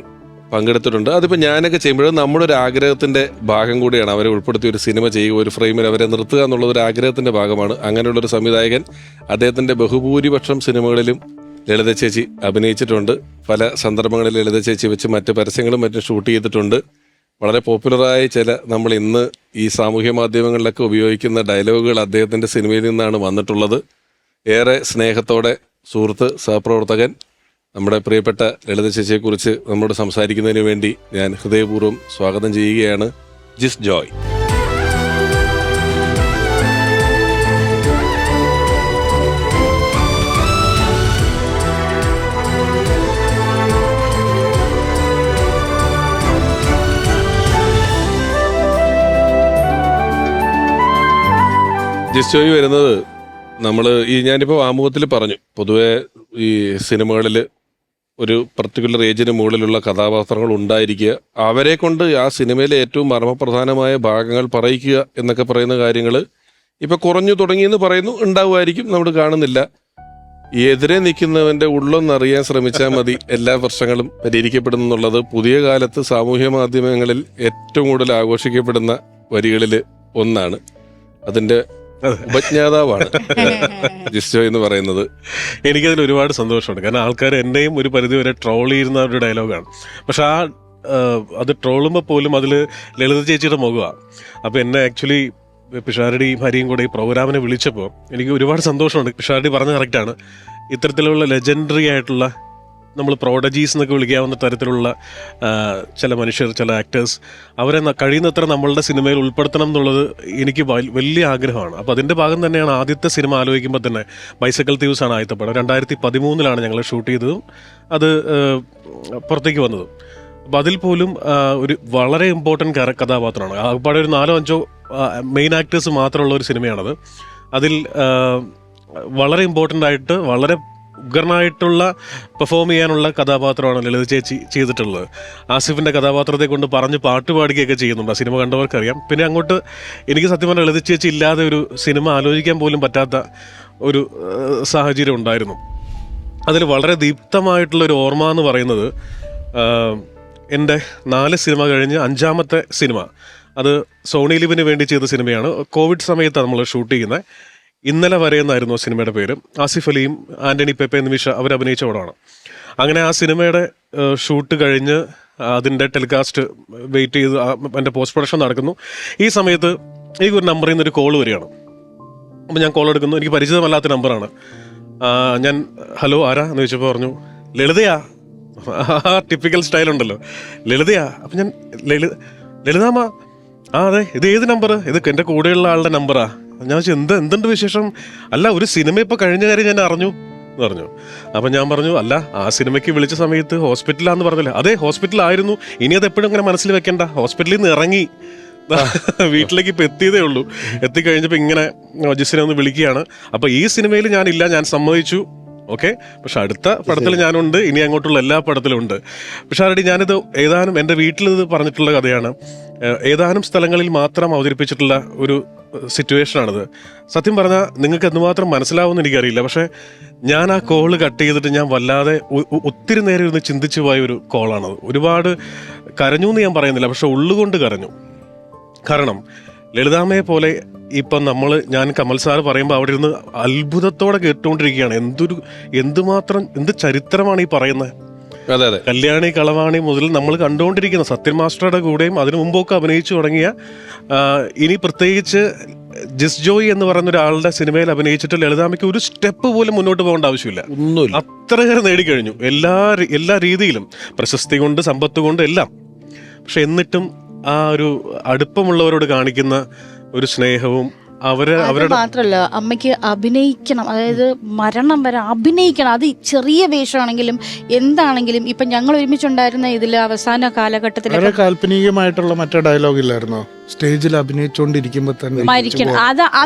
പങ്കെടുത്തിട്ടുണ്ട്. അതിപ്പോൾ ഞാനൊക്കെ ചെയ്യുമ്പോഴും നമ്മുടെ ഒരു ആഗ്രഹത്തിന്റെ ഭാഗം കൂടിയാണ് അവരെ ഉൾപ്പെടുത്തി ഒരു സിനിമ ചെയ്യുക, ഒരു ഫ്രെയിമിൽ അവരെ നിർത്തുക എന്നുള്ളത് ഒരു ആഗ്രഹത്തിന്റെ ഭാഗമാണ്. അങ്ങനെയുള്ളൊരു സംവിധായകൻ. അദ്ദേഹത്തിന്റെ ബഹുഭൂരിപക്ഷം സിനിമകളിലും ലളിത ചേച്ചി അഭിനയിച്ചിട്ടുണ്ട്. പല സന്ദർഭങ്ങളിൽ ലളിത ചേച്ചി വെച്ച് മറ്റ് പരസ്യങ്ങളും മറ്റും ഷൂട്ട് ചെയ്തിട്ടുണ്ട്. വളരെ പോപ്പുലറായ ചില നമ്മൾ ഇന്ന് ഈ സാമൂഹ്യ മാധ്യമങ്ങളിലൊക്കെ ഉപയോഗിക്കുന്ന ഡയലോഗുകൾ അദ്ദേഹത്തിൻ്റെ സിനിമയിൽ നിന്നാണ് വന്നിട്ടുള്ളത്. ഏറെ സ്നേഹത്തോടെ സുഹൃത്ത്, സഹപ്രവർത്തകൻ, നമ്മുടെ പ്രിയപ്പെട്ട ലളിത ചേച്ചിയെക്കുറിച്ച് നമ്മോട് സംസാരിക്കുന്നതിന് വേണ്ടി ഞാൻ ഹൃദയപൂർവ്വം സ്വാഗതം ചെയ്യുകയാണ്. ജിസ് ജോയ്. ജിസ് ജോയ് വരുന്നത് ഞാനിപ്പോൾ ആമുഖത്തിൽ പറഞ്ഞു, പൊതുവെ ഈ സിനിമകളിൽ ഒരു പർട്ടിക്കുലർ ഏജിന് മുകളിലുള്ള കഥാപാത്രങ്ങൾ ഉണ്ടായിരിക്കുക, അവരെ കൊണ്ട് ആ സിനിമയിലെ ഏറ്റവും മർമ്മപ്രധാനമായ ഭാഗങ്ങൾ പറയിക്കുക എന്നൊക്കെ പറയുന്ന കാര്യങ്ങൾ ഇപ്പം കുറഞ്ഞു തുടങ്ങിയെന്ന് പറയുന്നു. ഉണ്ടാവുമായിരിക്കും, നമ്മൾ കാണുന്നില്ല. എതിരെ നിൽക്കുന്നവൻ്റെ ഉള്ളൊന്നറിയാൻ ശ്രമിച്ചാൽ മതി, എല്ലാ പ്രശ്നങ്ങളും പരിഹരിക്കപ്പെടുന്നു എന്നുള്ളത് പുതിയ കാലത്ത് സാമൂഹ്യ മാധ്യമങ്ങളിൽ ഏറ്റവും കൂടുതൽ ആഘോഷിക്കപ്പെടുന്ന വരികളിൽ ഒന്നാണ്. അതിൻ്റെ ഉപജ്ഞാതാവാണ് ജിസ് ജോയ് എന്ന് പറയുന്നത്. എനിക്കതിൽ ഒരുപാട് സന്തോഷമുണ്ട്. കാരണം ആൾക്കാർ എന്നെയും ഒരു പരിധി വരെ ട്രോൾ ചെയ്യുന്ന ഒരു ഡയലോഗാണ്. പക്ഷെ അത് ട്രോളുമ്പോൾ പോലും അതിൽ ലളിത ചേച്ചിയുടെ മുഖമാണ്. അപ്പോൾ എന്നെ ആക്ച്വലി പിഷാരടിയും ഹരിയും കൂടെ ഈ പ്രോഗ്രാമിനെ വിളിച്ചപ്പോൾ എനിക്ക് ഒരുപാട് സന്തോഷമുണ്ട്. പിഷാരടി പറഞ്ഞ കറക്റ്റാണ്. ഇത്തരത്തിലുള്ള ലെജൻഡറി ആയിട്ടുള്ള, നമ്മൾ പ്രോഡജീസ് എന്നൊക്കെ വിളിക്കാവുന്ന തരത്തിലുള്ള ചില മനുഷ്യർ, ചില ആക്ടേഴ്സ്, അവരെ കഴിയുന്നത്ര നമ്മളുടെ സിനിമയിൽ ഉൾപ്പെടുത്തണം എന്നുള്ളത് എനിക്ക് വലിയ ആഗ്രഹമാണ്. അപ്പോൾ അതിൻ്റെ ഭാഗം തന്നെയാണ് ആദ്യത്തെ സിനിമ ആലോചിക്കുമ്പോൾ തന്നെ ബൈസൈക്കിൾ തീവ്സാണ് ആദ്യത്തെ പടം. 2013 ഞങ്ങൾ ഷൂട്ട് ചെയ്തതും അത് പുറത്തേക്ക് വന്നതും. അപ്പോൾ അതിൽ പോലും ഒരു വളരെ ഇമ്പോർട്ടൻറ്റ് കഥാപാത്രമാണ്. ആകപ്പാടെ ഒരു 4-5 മെയിൻ ആക്ടേഴ്സ് മാത്രമുള്ള ഒരു സിനിമയാണത്. അതിൽ വളരെ ഇമ്പോർട്ടൻ്റ് ആയിട്ട് വളരെ ഉഗ്രനായിട്ടുള്ള പെർഫോം ചെയ്യാനുള്ള കഥാപാത്രമാണ് ലളിത ചേച്ചി ചെയ്തിട്ടുള്ളത്. ആസിഫിൻ്റെ കഥാപാത്രത്തെ കൊണ്ട് പറഞ്ഞ് പാട്ട് പാടുകയൊക്കെ ചെയ്യുന്നുണ്ട്. ആ സിനിമ കണ്ടവർക്കറിയാം. പിന്നെ അങ്ങോട്ട് എനിക്ക് സത്യം പറഞ്ഞാൽ ലളിത ചേച്ചി ഇല്ലാതെ ഒരു സിനിമ ആലോചിക്കാൻ പോലും പറ്റാത്ത ഒരു സാഹചര്യം ഉണ്ടായിരുന്നു. അതിൽ വളരെ ദീപ്തമായിട്ടുള്ളൊരു ഓർമ്മ എന്ന് പറയുന്നത്, എൻ്റെ 4 സിനിമ കഴിഞ്ഞ് 5ാമത്തെ സിനിമ, അത് സോണി ലിവിന് വേണ്ടി ചെയ്ത സിനിമയാണ്. കോവിഡ് സമയത്താണ് നമ്മൾ ഷൂട്ട് ചെയ്യുന്നത്. ഇന്നലെ വരെ എന്നായിരുന്നു ആ സിനിമയുടെ പേര്. ആസിഫ് അലിയും ആൻ്റണി പെപ്പെ നിമിഷ അവരഭിനയിച്ച പടമാണ്. അങ്ങനെ ആ സിനിമയുടെ ഷൂട്ട് കഴിഞ്ഞ് അതിൻ്റെ ടെലികാസ്റ്റ് വെയിറ്റ് ചെയ്ത് എൻ്റെ പോസ്റ്റ് പ്രൊഡക്ഷൻ നടക്കുന്നു. ഈ സമയത്ത് എനിക്കൊരു നമ്പറിൽ നിന്നൊരു കോൾ വരികയാണ്. അപ്പോൾ ഞാൻ കോൾ എടുക്കുന്നു. എനിക്ക് പരിചിതമല്ലാത്ത നമ്പറാണ്. ഞാൻ ഹലോ ആരാ എന്ന് ചോദിച്ചപ്പോൾ പറഞ്ഞു ലളിതയാ. ആ ടിപ്പിക്കൽ സ്റ്റൈലുണ്ടല്ലോ, ലളിതയാ. അപ്പം ഞാൻ ലളിതാമ്മ, അതെ, ഇത് ഏത് നമ്പർ? ഇത് എൻ്റെ കൂടെയുള്ള ആളുടെ നമ്പറാ. ഞാൻ എന്തുണ്ട് വിശേഷം? അല്ല, ഒരു സിനിമ ഇപ്പോൾ കഴിഞ്ഞ കാര്യം ഞാൻ അറിഞ്ഞു. എന്ന് പറഞ്ഞു. അപ്പം ഞാൻ പറഞ്ഞു, അല്ല ആ സിനിമയ്ക്ക് വിളിച്ച സമയത്ത് ഹോസ്പിറ്റലാന്ന് പറഞ്ഞില്ല. അതെ ഹോസ്പിറ്റലായിരുന്നു, ഇനി അത് എപ്പോഴും അങ്ങനെ മനസ്സിൽ വെക്കണ്ട, ഹോസ്പിറ്റലിൽ നിന്ന് ഇറങ്ങി വീട്ടിലേക്ക് ഇപ്പം എത്തിയതേ ഉള്ളൂ. എത്തിക്കഴിഞ്ഞപ്പോൾ ഇങ്ങനെ ജിസിനെ ഒന്ന് വിളിക്കുകയാണ്. അപ്പോൾ ഈ സിനിമയിൽ ഞാനില്ല, ഞാൻ സമ്മതിച്ചു, ഓക്കെ, പക്ഷെ അടുത്ത പടത്തിൽ ഞാനുണ്ട്, ഇനി അങ്ങോട്ടുള്ള എല്ലാ പടത്തിലും ഉണ്ട്. പക്ഷെ ആരുടെ ഞാനിത് ഏതാനും എൻ്റെ വീട്ടിലിത് പറഞ്ഞിട്ടുള്ള കഥയാണ്. ഏതാനും സ്ഥലങ്ങളിൽ മാത്രം അവതരിപ്പിച്ചിട്ടുള്ള ഒരു സിറ്റുവേഷനാണിത്. സത്യം പറഞ്ഞാൽ നിങ്ങൾക്ക് എന്തുമാത്രം മനസ്സിലാവുമെന്ന് എനിക്കറിയില്ല. പക്ഷേ ഞാൻ ആ കോള് കട്ട് ചെയ്തിട്ട് ഞാൻ വല്ലാതെ ഒത്തിരി നേരം ഇരുന്ന് ചിന്തിച്ചു പോയ ഒരു കോളാണത്. ഒരുപാട് കരഞ്ഞു എന്ന് ഞാൻ പറയുന്നില്ല, പക്ഷെ ഉള്ളുകൊണ്ട് കരഞ്ഞു. കാരണം ലളിതാമ്മയെ പോലെ ഇപ്പം ഞാൻ കമൽ സാറ് പറയുമ്പോൾ അവിടെ ഇരുന്ന് അത്ഭുതത്തോടെ കേട്ടുകൊണ്ടിരിക്കുകയാണ്. എന്ത് ചരിത്രമാണ് ഈ പറയുന്നത്. അതെ അതെ, കല്യാണി കളവാണി മുതൽ നമ്മൾ കണ്ടുകൊണ്ടിരിക്കുന്ന സത്യൻ മാസ്റ്ററുടെ കൂടെയും അതിനു മുമ്പൊക്കെ അഭിനയിച്ചു തുടങ്ങിയ, ഇനി പ്രത്യേകിച്ച് ജിസ് ജോയി എന്ന് പറയുന്ന ഒരാളുടെ സിനിമയിൽ അഭിനയിച്ചിട്ട് ലളിതാമ്മയ്ക്ക് ഒരു സ്റ്റെപ്പ് പോലും മുന്നോട്ട് പോകേണ്ട ആവശ്യമില്ല. ഒന്നുമില്ല, അത്രയേറെ നേടിക്കഴിഞ്ഞു എല്ലാ രീതിയിലും, പ്രശസ്തി കൊണ്ട് സമ്പത്ത് കൊണ്ട് എല്ലാം. പക്ഷെ എന്നിട്ടും ആ ഒരു അടുപ്പമുള്ളവരോട് കാണിക്കുന്ന ഒരു സ്നേഹവും അവരുടെ മാത്രല്ല, അമ്മയ്ക്ക് അഭിനയിക്കണം, അതായത് മരണം വരെ അഭിനയിക്കണം. അത് ചെറിയ വേഷമാണെങ്കിലും എന്താണെങ്കിലും. ഇപ്പൊ ഞങ്ങൾ ഒരുമിച്ചുണ്ടായിരുന്ന ഇതിൽ അവസാന കാലഘട്ടത്തിൽ വളരെ കാൽപ്പനികമായിട്ടുള്ള മറ്റേ ഡയലോഗ് ഇല്ലായിരുന്നോ, സ്റ്റേജിൽ അഭിനയിച്ചുകൊണ്ടിരിക്കുമ്പോ തന്നെ മരിക്കണം.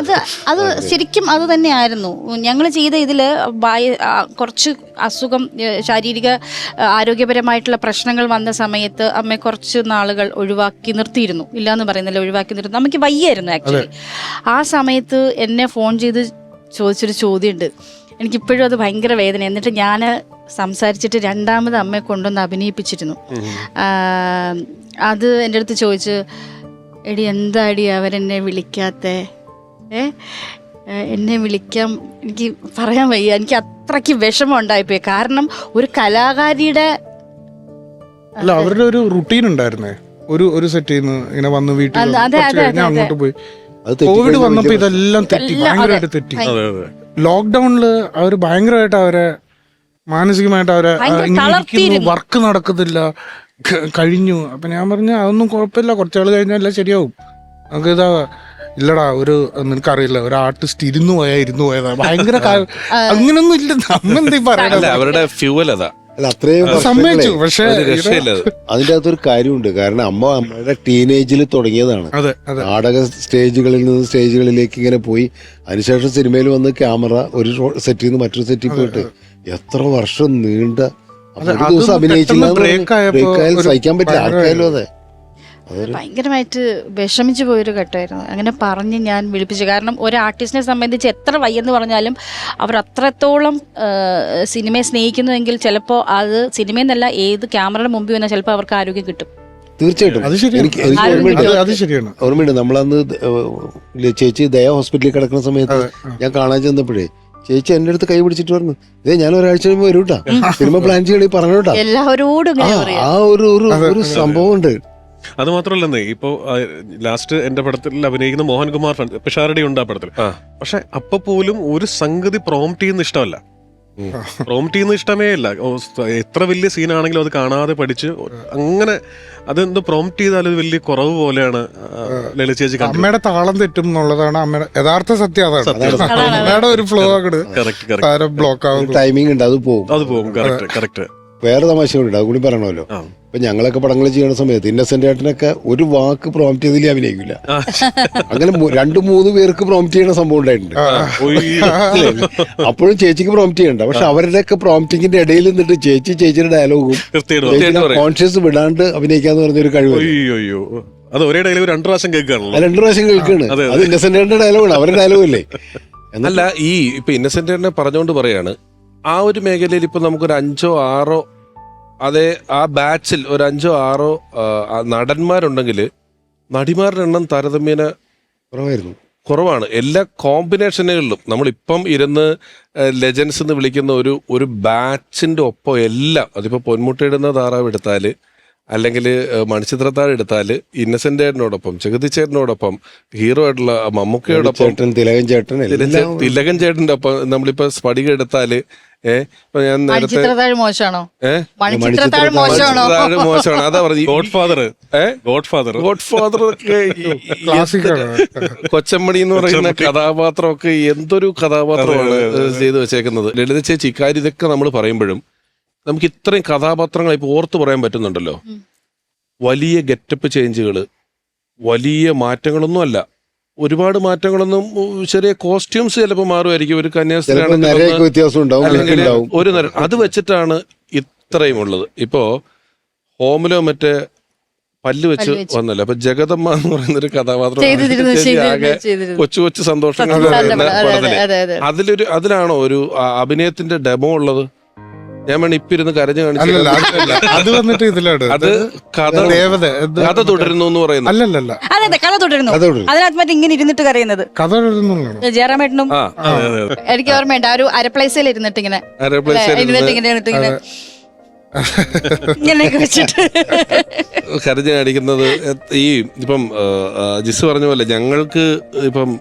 അത് ശരിക്കും അത് തന്നെയായിരുന്നു ഞങ്ങൾ ചെയ്ത ഇതില്. കുറച്ച് അസുഖം, ശാരീരിക ആരോഗ്യപരമായിട്ടുള്ള പ്രശ്നങ്ങൾ വന്ന സമയത്ത് അമ്മയെ കുറച്ച് നാളുകൾ ഒഴിവാക്കി നിർത്തിയിരുന്നു. ഇല്ലാന്ന് പറയുന്നില്ല, ഒഴിവാക്കി നിർത്തി. നമുക്ക് വയ്യായിരുന്നു ആക്ച്വലി. ആ സമയത്ത് എന്നെ ഫോൺ ചെയ്ത് ചോദിച്ചൊരു ചോദ്യമുണ്ട്, എനിക്കിപ്പോഴും അത് ഭയങ്കര വേദന. എന്നിട്ട് ഞാൻ സംസാരിച്ചിട്ട് രണ്ടാമത് അമ്മയെ കൊണ്ടുവന്ന് അഭിനയിപ്പിച്ചിരുന്നു. അത് എൻ്റെ അടുത്ത് ചോദിച്ച്, എടി എന്താടി അവരെന്നെ വിളിക്കാത്തേ, എന്നെ വിളിക്കാൻ എനിക്ക് പറയാൻ വയ്യ. എനിക്ക് അത്രയ്ക്ക് വിഷമം ഉണ്ടായിപ്പോയി. കാരണം ഒരു കലാകാരിയുടെ അല്ല, അവരുടെ ഒരു റുട്ടീൻ ഉണ്ടായിരുന്നേ. ഒരു സെറ്റിൽ നിന്ന് ഇങ്ങനെ വന്ന് വീട്ടിൽ അങ്ങോട്ട് പോയി. കോവിഡ് വന്നപ്പോ ഇതെല്ലാം തെറ്റി, ഭയങ്കരമായിട്ട് തെറ്റി. ലോക്ക്ഡൌണില് അവർ ഭയങ്കരമായിട്ട് അവരെ മാനസികമായിട്ട് അവരെ വർക്ക് നടക്കത്തില്ല, കഴിഞ്ഞു. അപ്പൊ ഞാൻ പറഞ്ഞു അതൊന്നും കുഴപ്പമില്ല, കുറച്ചാൾ കഴിഞ്ഞാൽ എല്ലാം ശരിയാവും. നമുക്ക് ഇതാ ഇല്ലടാ, നിനക്കറിയില്ല, ഒരു ആർട്ടിസ്റ്റ് ഇരുന്നു പോയതാ ഭയങ്കര അങ്ങനൊന്നും ഇല്ല. നമ്മെന്തീ പറയണത്, അവരുടെ ഫ്യൂവൽ അതാ. അല്ല, അത്രയും സമ്മതിച്ചു. പക്ഷെ അതിൻ്റെ അകത്തൊരു കാര്യമുണ്ട്. കാരണം അമ്മയുടെ ടീനേജിൽ തുടങ്ങിയതാണ് നാടക സ്റ്റേജുകളിൽ നിന്ന് സ്റ്റേജുകളിലേക്ക് ഇങ്ങനെ പോയി. അതിനുശേഷം സിനിമയിൽ വന്ന് ക്യാമറ ഒരു സെറ്റിൽ നിന്ന് മറ്റൊരു സെറ്റിൽ പോയിട്ട് എത്ര വർഷം നീണ്ട ഒരു ദിവസം അഭിനയിച്ചില്ല, സഹിക്കാൻ പറ്റില്ല ആർക്കായാലും. അതെ, ഭയങ്കരമായിട്ട് വിഷമിച്ചു പോയൊരു ഘട്ടമായിരുന്നു. അങ്ങനെ പറഞ്ഞ് ഞാൻ വിളിപ്പിച്ചു. കാരണം ഒരു ആർട്ടിസ്റ്റിനെ സംബന്ധിച്ച് എത്ര വയ്യെന്ന് പറഞ്ഞാലും അവർ അത്രത്തോളം സിനിമയെ സ്നേഹിക്കുന്നുവെങ്കിൽ ചിലപ്പോൾ അത് സിനിമയിൽ നിന്നല്ല, ഏത് ക്യാമറയുടെ മുമ്പിൽ വന്നാൽ ചിലപ്പോൾ അവർക്ക് ആരോഗ്യം കിട്ടും. തീർച്ചയായിട്ടും. ഓർമ്മയുണ്ട്, നമ്മളന്ന് ചേച്ചി ദയ ഹോസ്പിറ്റലിൽ കിടക്കുന്ന സമയത്ത് ഞാൻ കാണാൻ ചെന്നപ്പോഴേ ചേച്ചി എന്റെ അടുത്ത് കൈ പിടിച്ചിട്ട് പറഞ്ഞു, ഞാൻ ഒരാഴ്ച കഴിയുമ്പോ വരൂട്ടാ, സിനിമ പ്ലാൻ ചെയ്യണേ പറഞ്ഞോട്ടാ. എല്ലാവരോടും ആ ഒരു സംഭവം ഉണ്ട്. അത് മാത്രമല്ലെന്നേ, ഇപ്പോ ലാസ്റ്റ് എന്റെ പടത്തിൽ അഭിനയിക്കുന്ന മോഹൻകുമാർ പിഷാരടി ഉണ്ട് ആ പടത്തിൽ. പക്ഷെ അപ്പൊ പോലും ഒരു സംഗതി പ്രോംപ്റ്റ് ചെയ്യുന്ന ഇഷ്ടമല്ല, പ്രോംപ്റ്റ് ചെയ്യുന്ന ഇഷ്ടമേ അല്ല. എത്ര വലിയ സീനാണെങ്കിലും അത് കാണാതെ പഠിച്ച് അങ്ങനെ അതെന്തോ പ്രോംപ്റ്റ് ചെയ്താൽ അത് വലിയ കുറവ് പോലെയാണ് ലളിത ചേച്ചി. അമ്മയുടെ താളം തെറ്റും എന്നുള്ളതാണ് അമ്മയുടെ യഥാർത്ഥ സത്യം. അതാണ് ഒരു ഫ്ലോ ബ്ലോക്ക് ആവും, ടൈമിംഗ് ഉണ്ട്, അത് പോകും. കറക്റ്റ്. വേറെ തമാശ ഉണ്ട്, അതുകൂടി പറയണമല്ലോ. ഇപ്പൊ ഞങ്ങളൊക്കെ പടങ്ങൾ ചെയ്യുന്ന സമയത്ത് ഇന്നസെന്റ് ഏട്ടനൊക്കെ ഒരു വാക്ക് പ്രോംപ്റ്റ് ചെയ്തില്ല അഭിനയിക്കില്ല. അങ്ങനെ 2-3 പേർക്ക് പ്രോംപ്റ്റ് ചെയ്യണ സംഭവം ഉണ്ടായിട്ടുണ്ട്. അപ്പോഴും ചേച്ചിക്ക് പ്രോംപ്റ്റ് ചെയ്യണ്ട, പക്ഷെ അവരുടെയൊക്കെ പ്രോംപ്റ്റിങ്ങിന്റെ ഇടയിൽ നിന്നിട്ട് ചേച്ചിയുടെ ഡയലോഗും കോൺഷ്യസ് വിടാണ്ട് അഭിനയിക്കാന്ന് പറഞ്ഞൊരു കഴിവ്. അത് ഒരേ ഡയലോഗ് 2 പ്രാവശ്യം കേൾക്കുകയാണ്. 2 പ്രാവശ്യം കേൾക്കുകയാണ്. അത് ഇന്നസെന്റ് ഏട്ടന്റെ ഡയലോഗാണ്, അവരുടെ ഡയലോഗല്ലേ. എന്നല്ല, ഈ ഇപ്പൊ ഇന്നസെന്റ് ഏട്ടനെ പറഞ്ഞുകൊണ്ട് പറയാണ്, ആ ഒരു മേഖലയിൽ ഇപ്പൊ നമുക്കൊരു 5-6 അതേ ആ ബാച്ചിൽ ഒരു 5-6 നടന്മാരുണ്ടെങ്കിൽ നടിമാരുടെ എണ്ണം താരതമ്യേന കുറവാണ്. എല്ലാ കോമ്പിനേഷനുകളിലും നമ്മളിപ്പം ഇരുന്ന് ലെജൻസ് എന്ന് വിളിക്കുന്ന ഒരു ബാച്ചിന്റെ ഒപ്പം എല്ലാം, അതിപ്പോ പൊന്മുട്ടയിടുന്ന താറാവ് എടുത്താല് അല്ലെങ്കിൽ മണിച്ചിത്രത്താഴ് എടുത്താൽ ഇന്നസെന്റ് ചേട്ടനോടൊപ്പം ജഗതി ചേട്ടനോടൊപ്പം ഹീറോ ആയിട്ടുള്ള മമ്മൂക്കയോടൊപ്പം ചേട്ടൻ, തിലകൻ ചേട്ടൻ എല്ലാം തിലകൻ ചേട്ടന്റെ ഒപ്പം നമ്മളിപ്പോ സ്ഫടികം എടുത്താല് ഇപ്പൊ ഞാൻ നേരത്തെ മണിച്ചിത്രത്താഴ് മോശമാണോ? മണിച്ചിത്രത്താഴ് മണിച്ചിത്രത്താഴ് മോശമാണോ? മോശമാണ് അതാ പറഞ്ഞു. ഗോഡ് ഫാദർ ഗോഡ് ഫാദർ ഒക്കെ കൊച്ചമ്മണി എന്ന് പറയുന്ന കഥാപാത്രമൊക്കെ എന്തൊരു കഥാപാത്രമാണ് ചെയ്തു വെച്ചേക്കുന്നത്. ലളിത ചേച്ചി ഇക്കാര്യം ഇതൊക്കെ നമ്മൾ പറയുമ്പോഴും നമുക്ക് ഇത്രയും കഥാപാത്രങ്ങൾ ഇപ്പൊ ഓർത്തു പറയാൻ പറ്റുന്നുണ്ടല്ലോ. വലിയ ഗെറ്റപ്പ് ചേഞ്ചുകൾ, വലിയ മാറ്റങ്ങളൊന്നും അല്ല. ഒരുപാട് മാറ്റങ്ങളൊന്നും, ചെറിയ കോസ്റ്റ്യൂംസ് ചിലപ്പോൾ മാറുമായിരിക്കും. ഒരു നിരയൊക്കെ വ്യത്യാസം ഉണ്ടാവും, കന്യാസ്ത്രീ ഉണ്ടാവും. ഒരു നിര അത് വെച്ചിട്ടാണ് ഇത്രയും ഉള്ളത്. ഇപ്പോ ഹോമിലോ മറ്റേ പല്ല് വെച്ച് വന്നല്ലോ. അപ്പൊ ജഗദമ്മ എന്ന് പറയുന്ന ഒരു കഥാപാത്രം ആകെ കൊച്ചു കൊച്ചു സന്തോഷങ്ങൾ അതിലാണോ ഒരു അഭിനയത്തിന്റെ ഡെമോ ഉള്ളത്? ഞാൻ വേണം ഇപ്പൊ ഇരുന്ന് കരഞ്ഞു അല്ലല്ല, കാണിച്ചു. അത് വന്നിട്ട് ഇതിലാണ് അത് കഥ തുടരുന്നു എന്ന് പറയുന്നത്. അല്ലല്ല, അതെ, കഥ തുടരുന്നു. അതിനകത്ത് മറ്റേ ഇങ്ങനെ ഇരുന്നിട്ട് കരയുന്നത് കഥ എഴുതുന്നുള്ളതാണ്. ജയറാമേട്ടനും എനിക്ക് ഓർമ്മയുണ്ട്. ആ ഒരു അരപ്ലേസിൽ ഇരുന്നിട്ട് ഇങ്ങനെ ഇങ്ങനെയൊക്കെ വെച്ചിട്ട് കരഞ്ഞു കാണിക്കുന്നത്. ഈ ഇപ്പം ജിസ് പറഞ്ഞ പോലെ ഞങ്ങൾക്ക് ഇപ്പം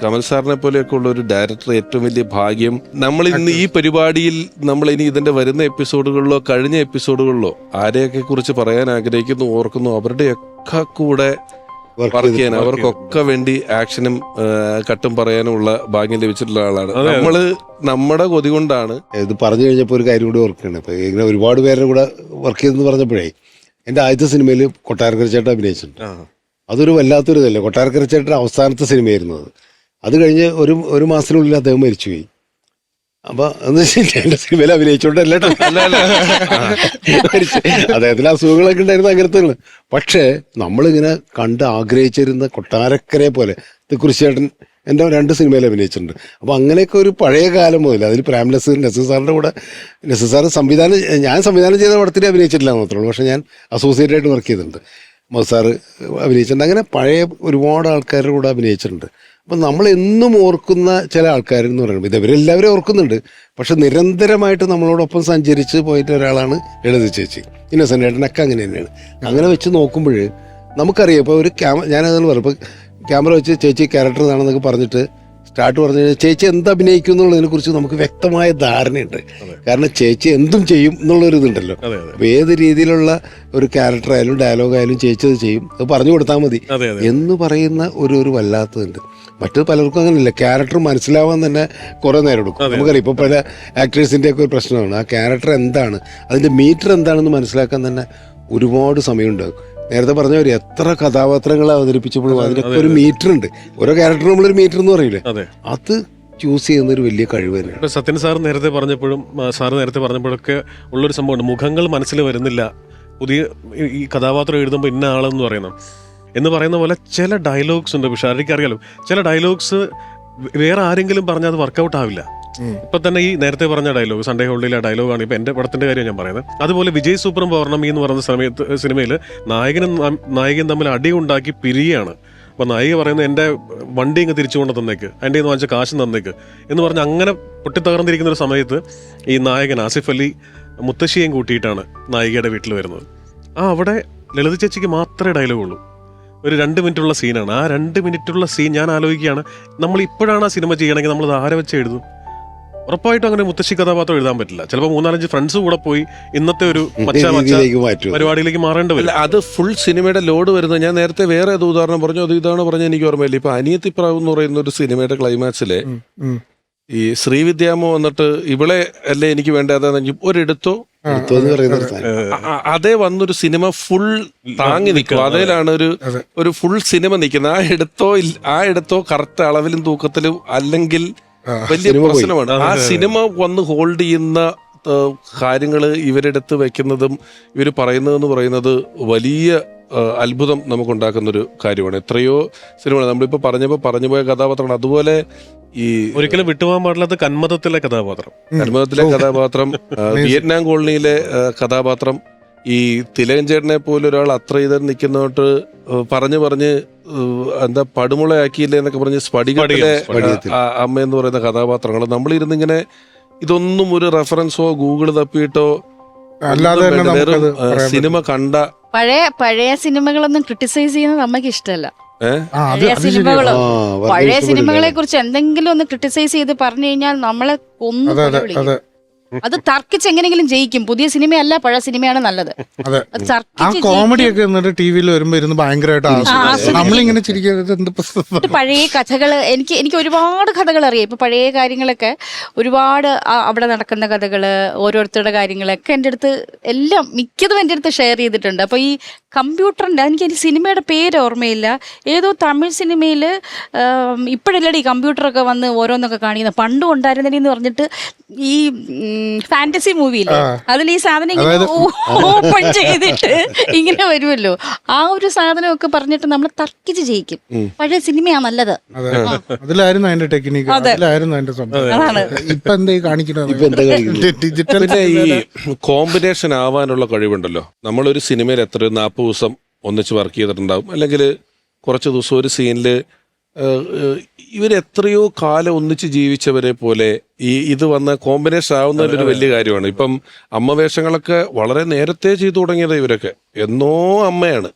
കമൽ സാറിനെ പോലെയൊക്കെ ഉള്ള ഒരു ഡയറക്ടർ ഏറ്റവും വലിയ ഭാഗ്യം. നമ്മൾ ഇന്ന് ഈ പരിപാടിയിൽ നമ്മൾ ഇനി ഇതിന്റെ വരുന്ന എപ്പിസോഡുകളിലോ കഴിഞ്ഞ എപ്പിസോഡുകളിലോ ആരെയൊക്കെ കുറിച്ച് പറയാൻ ആഗ്രഹിക്കുന്നു, ഓർക്കുന്നു, അവരുടെയൊക്കെ കൂടെ വർക്ക് ചെയ്യാൻ, അവർക്കൊക്കെ വേണ്ടി ആക്ഷനും കട്ടും പറയാനുള്ള ഭാഗ്യം ലഭിച്ചിട്ടുള്ള ആളാണ്. നമ്മള് നമ്മുടെ കൊതി കൊണ്ടാണ്. ഇത് പറഞ്ഞു കഴിഞ്ഞപ്പോൾ ഒരു കാര്യം കൂടി ഓർക്കുകയാണ്. ഇപ്പൊ ഇങ്ങനെ ഒരുപാട് പേരുടെ കൂടെ വർക്ക് ചെയ്തെന്ന് പറഞ്ഞപ്പോഴേ, എൻ്റെ ആദ്യത്തെ സിനിമയിൽ കൊട്ടാരക്കര ചേട്ടൻ അഭിനയിച്ചിട്ടുണ്ട്. അതൊരു വല്ലാത്തൊരു ഇതല്ലേ. കൊട്ടാരക്കര ചേട്ടൻ്റെ അവസാനത്തെ സിനിമയായിരുന്നു അത്. അത് കഴിഞ്ഞ് ഒരു മാസത്തിനുള്ളിൽ അദ്ദേഹം മരിച്ചുപോയി. അപ്പൊ എന്ന് വെച്ചാൽ എന്റെ സിനിമയിൽ അഭിനയിച്ചോണ്ടല്ലേ, അദ്ദേഹത്തിന് അസുഖങ്ങളൊക്കെ ഉണ്ടായിരുന്നു അങ്ങനത്തെ. പക്ഷേ നമ്മളിങ്ങനെ കണ്ട് ആഗ്രഹിച്ചിരുന്ന കൊട്ടാരക്കരയെ പോലെ തിക്കുറിശ്ശേട്ടൻ എൻ്റെ 2 സിനിമയിൽ അഭിനയിച്ചിട്ടുണ്ട്. അപ്പോൾ അങ്ങനെയൊക്കെ ഒരു പഴയ കാലം മുതൽ, അതിൽ പ്രേം നസീർ സാറിൻ്റെ കൂടെ, നസീർ സാർ ഞാൻ സംവിധാനം ചെയ്ത പടത്തിൽ അഭിനയിച്ചിട്ടില്ല മാത്രമേ ഉള്ളൂ. പക്ഷേ ഞാൻ അസോസിയേറ്റ് ആയിട്ട് വർക്ക് ചെയ്തിട്ടുണ്ട്. മസാറ് അഭിനയിച്ചിട്ടുണ്ട്. അങ്ങനെ പഴയ ഒരുപാട് ആൾക്കാരുടെ കൂടെ അഭിനയിച്ചിട്ടുണ്ട്. അപ്പം നമ്മൾ എന്നും ഓർക്കുന്ന ചില ആൾക്കാരെന്ന് പറയുമ്പോൾ ഇവരെല്ലാവരും ഓർക്കുന്നുണ്ട്. പക്ഷെ നിരന്തരമായിട്ട് നമ്മളോടൊപ്പം സഞ്ചരിച്ച് പോയിട്ട് ഒരാളാണ് ലളിത ചേച്ചി. ഇന്നസെൻ്റ് ഏട്ടനൊക്കെ അങ്ങനെ തന്നെയാണ്. അങ്ങനെ വെച്ച് നോക്കുമ്പോൾ നമുക്കറിയാം. ഇപ്പോൾ ഒരു ഞാനതെന്ന് പറയും, ഇപ്പോൾ ക്യാമറ വെച്ച് ചേച്ചി ക്യാരക്ടർ ഇതാണെന്നൊക്കെ പറഞ്ഞിട്ട് സ്റ്റാർട്ട് പറഞ്ഞു കഴിഞ്ഞാൽ ചേച്ചി എന്ത് അഭിനയിക്കും എന്നുള്ളതിനെ കുറിച്ച് നമുക്ക് വ്യക്തമായ ധാരണയുണ്ട്. കാരണം ചേച്ചി എന്തും ചെയ്യും എന്നുള്ളൊരു ഇതുണ്ടല്ലോ. അപ്പോൾ ഏത് രീതിയിലുള്ള ഒരു ക്യാരക്ടർ ആയാലും ഡയലോഗായാലും ചേച്ചി അത് ചെയ്യും, അത് പറഞ്ഞു കൊടുത്താൽ മതി എന്ന് പറയുന്ന ഒരു വല്ലാത്തതുണ്ട്. മറ്റു പലർക്കും അങ്ങനെയില്ല. ക്യാരക്ടർ മനസ്സിലാവാൻ തന്നെ കുറേ നേരം എടുക്കും. നമുക്കറിയാം ഇപ്പോൾ പല ആക്ടേഴ്സിൻ്റെ ഒക്കെ ഒരു പ്രശ്നമാണ്, ആ ക്യാരക്ടർ എന്താണ്, അതിൻ്റെ മീറ്റർ എന്താണെന്ന് മനസ്സിലാക്കാൻ തന്നെ ഒരുപാട് സമയമുണ്ടാകും. നേരത്തെ പറഞ്ഞവർ എത്ര കഥാപാത്രങ്ങൾ അവതരിപ്പിച്ചപ്പോഴും അതിനൊക്കെ ഒരു മീറ്റർ ഉണ്ട്. ഓരോ ക്യാരക്ടർ നമ്മളൊരു മീറ്റർ എന്ന് പറയില്ലേ, അത് ചൂസ് ചെയ്യുന്ന ഒരു വലിയ കഴിവ് തന്നെയാണ്. സത്യൻ സാർ നേരത്തെ പറഞ്ഞപ്പോഴൊക്കെ ഉള്ളൊരു സംഭവമുണ്ട്, മുഖങ്ങൾ മനസ്സിൽ വരുന്നില്ല. പുതിയ ഈ കഥാപാത്രം എഴുതുമ്പോൾ ഇന്ന ആളെന്ന് പറയുന്ന പോലെ ചില ഡയലോഗ്സ് ഉണ്ട്. പക്ഷെ അറിയാലോ, ചില ഡയലോഗ്സ് വേറെ ആരെങ്കിലും പറഞ്ഞാൽ അത് വർക്കൗട്ട് ആവില്ല. ഇപ്പൊ തന്നെ ഈ നേരത്തെ പറഞ്ഞ ഡയലോഗ്, സൺഡേ ഹോളിഡേയിലെ ഡയലോഗാണ് ഇപ്പൊ എന്റെ പടത്തിന്റെ കാര്യം ഞാൻ പറയുന്നത്. അതുപോലെ വിജയ് സൂപ്പറും പൗർണമി എന്ന് പറയുന്ന സിനിമയിൽ നായകൻ തമ്മിൽ അടി ഉണ്ടാക്കി പിരിയാണ്. അപ്പൊ നായിക പറയുന്നത് എന്റെ വണ്ടി ഇങ്ങ് തിരിച്ചു കൊണ്ട് തന്നേക്ക്, എൻ്റെ നിന്ന് വാങ്ങിച്ച കാശ് തന്നേക്ക് എന്ന് പറഞ്ഞ് അങ്ങനെ പൊട്ടിത്തകർന്നിരിക്കുന്ന ഒരു സമയത്ത് ഈ നായകൻ ആസിഫ് അലി മുത്തശ്ശിയെയും കൂട്ടിയിട്ടാണ് നായികയുടെ വീട്ടിൽ വരുന്നത്. അവിടെ ലളിത ചേച്ചിക്ക് മാത്രമേ ഡയലോഗുള്ളൂ. ഒരു 2 മിനിറ്റുള്ള സീനാണ്. ആ 2 മിനിറ്റുള്ള സീൻ ഞാൻ ആലോചിക്കുകയാണ്, നമ്മൾ ഇപ്പോഴാണ് ആ സിനിമ ചെയ്യണമെങ്കിൽ നമ്മൾ ആരെ വെച്ച് എഴുതും? ഉറപ്പായിട്ടും അങ്ങനെ മുത്തശ്ശി കഥാപാത്രം എഴുതാൻ പറ്റില്ല. ചിലപ്പോൾ 3-4 ഫ്രണ്ട്സ് കൂടെ പോയി ഇന്നത്തെ ഒരു പരിപാടിയിലേക്ക് മാറേണ്ടി വരും. അത് ഫുൾ സിനിമയുടെ ലോഡ് വരുന്നത്. ഞാൻ നേരത്തെ വേറെ ഏത് ഉദാഹരണം പറഞ്ഞു, അത് ഇതാണ് പറഞ്ഞ എനിക്ക് ഓർമ്മയില്ല. ഇപ്പൊ അനിയത്തിപ്രാവ് എന്ന് പറയുന്ന ഒരു സിനിമയുടെ ക്ലൈമാക്സിലെ ഈ ശ്രീവിദ്യാമോ വന്നിട്ട് ഇവളെ അല്ലേ എനിക്ക് വേണ്ടത് ഒരിടത്തോ അതേ വന്നൊരു സിനിമ ഫുൾ താങ്ങി നിൽക്കും. അതേലാണ് ഒരു ഫുൾ സിനിമ നിൽക്കുന്നത്. ആ എടുത്തോ കറക്റ്റ് അളവിലും തൂക്കത്തിലും അല്ലെങ്കിൽ വലിയ പ്രശ്നമാണ്. ആ സിനിമ വന്ന് ഹോൾഡ് ചെയ്യുന്ന കാര്യങ്ങൾ ഇവരെടുത്ത് വെക്കുന്നതും ഇവർ പറയുന്നത് വലിയ അത്ഭുതം നമുക്കുണ്ടാക്കുന്നൊരു കാര്യമാണ്. എത്രയോ സിനിമകൾ നമ്മളിപ്പോൾ പറഞ്ഞുപോയ കഥാപാത്രമാണ്. അതുപോലെ ഈ ഒരിക്കലും വിട്ടുപോകാൻ പാടില്ലാത്ത കന്മതത്തിലെ കഥാപാത്രം, വിയറ്റ്നാം കോളനിയിലെ കഥാപാത്രം, ഈ തിലകൻ ചേട്ടനെ പോലെ ഒരാൾ അത്ര ഇതർ നിൽക്കുന്നോട്ട് പറഞ്ഞ് എന്താ പടുമുളയാക്കിയില്ലേ എന്നൊക്കെ പറഞ്ഞ് സ്ഫടികത്തിലെ അമ്മ എന്ന് പറയുന്ന കഥാപാത്രങ്ങൾ നമ്മളിരുന്നിങ്ങനെ ഇതൊന്നും ഒരു റെഫറൻസോ ഗൂഗിൾ തപ്പിയിട്ടോ അല്ലാതെ തന്നെ ഒന്നും വേണ്ട, നമുക്കത് വെറും പറയാൻ സിനിമ കണ്ട പഴയ സിനിമകളൊന്നും ക്രിട്ടിസൈസ് ചെയ്യുന്നത് അമ്മയ്ക്ക് ഇഷ്ടമല്ല. ആ, അത് പഴയ അത് ശരിയാ. സിനിമകള് വെറുതെ പഴയ ഇഷ്ടപ്പെടില്ല. സിനിമകളെ കുറിച്ച് എന്തെങ്കിലും ഒന്ന് ക്രിട്ടിസൈസ് ചെയ്ത് പറഞ്ഞു കഴിഞ്ഞാൽ നമ്മളെ കൊന്നു അതെ അതെ വിളിക്കും. അതെ അത് തർക്കിച്ച് എങ്ങനെങ്കിലും ജയിക്കും. പുതിയ സിനിമയല്ല, പഴയ സിനിമയാണ് നല്ലത്. അതെ അത് ആ തർക്കിച്ച് കോമഡി ഒക്കെ എന്നിട്ട് ടി വിയിൽ വരുമ്പോ ഇരുന്ന് ഭയങ്കരമായിട്ട് ആസ്വദിക്കും. നമ്മളിങ്ങനെ ചിരിക്കരുത് എന്ത് എന്നിട്ട് പഴയ കഥകൾ എനിക്ക് ഒരുപാട് കഥകൾ അറിയാം. ഇപ്പൊ പഴയ കാര്യങ്ങളൊക്കെ ഒരുപാട് അവിടെ നടക്കുന്ന കഥകൾ, ഓരോരുത്തരുടെ കാര്യങ്ങളൊക്കെ എൻ്റെ അടുത്ത് എല്ലാം മിക്കതും എൻ്റെ അടുത്ത് ഷെയർ ചെയ്തിട്ടുണ്ട്. അപ്പോൾ ഈ കമ്പ്യൂട്ടറിൻ്റെ എനിക്ക് സിനിമയുടെ പേര് ഓർമ്മയില്ല, ഏതോ തമിഴ് സിനിമയിൽ ഇപ്പോഴല്ലേ ഈ കമ്പ്യൂട്ടറൊക്കെ വന്ന് ഓരോന്നൊക്കെ കാണിക്കുന്നത്, പണ്ടും ഉണ്ടായിരുന്നേ എന്ന് പറഞ്ഞിട്ട് ഈ ഫാന്റസി മൂവിയില്ലേ അതിൽ ഈ സാധനം ഇങ്ങനെ ഓപ്പൺ ചെയ്തിട്ട് ഇങ്ങനെ വരുമല്ലോ, ആ ഒരു സാധനമൊക്കെ പറഞ്ഞിട്ട് നമ്മൾ തർക്കിച്ച് ജയിക്കും. പഴയ സിനിമയാ നല്ലത്. അതെ അതിലായിരുന്നു അതിന്റെ ടെക്നിക്ക്, അതിലായിരുന്നു അതിന്റെ സംഭവം. അതാണ്. ഇപ്പൊ എന്താ ഈ കാണിക്കുന്നത്? ഇപ്പൊ എന്താ കാണിക്കുന്നത്? ഡിജിറ്റൽ പിന്നെ ഈ കോമ്പിനേഷൻ ആവാനുള്ള കഴിവുണ്ടല്ലോ. നമ്മളൊരു സിനിമയിൽ എത്ര 40 ദിവസം ഒന്നിച്ച് വർക്ക് ചെയ്തിട്ടുണ്ടാവും, അല്ലെങ്കിൽ കുറച്ച് ദിവസം ഒരു സീനിൽ ഇവരെത്രയോ കാലം ഒന്നിച്ച് ജീവിച്ചവരെ പോലെ ഇത് വന്ന കോമ്പിനേഷൻ ആവുന്നതിലൊരു വലിയ കാര്യമാണ്. ഇപ്പം അമ്മ വേഷങ്ങളൊക്കെ വളരെ നേരത്തെ ചെയ്തു തുടങ്ങിയത് ഇവരൊക്കെ എന്നോ അമ്മയാണ്.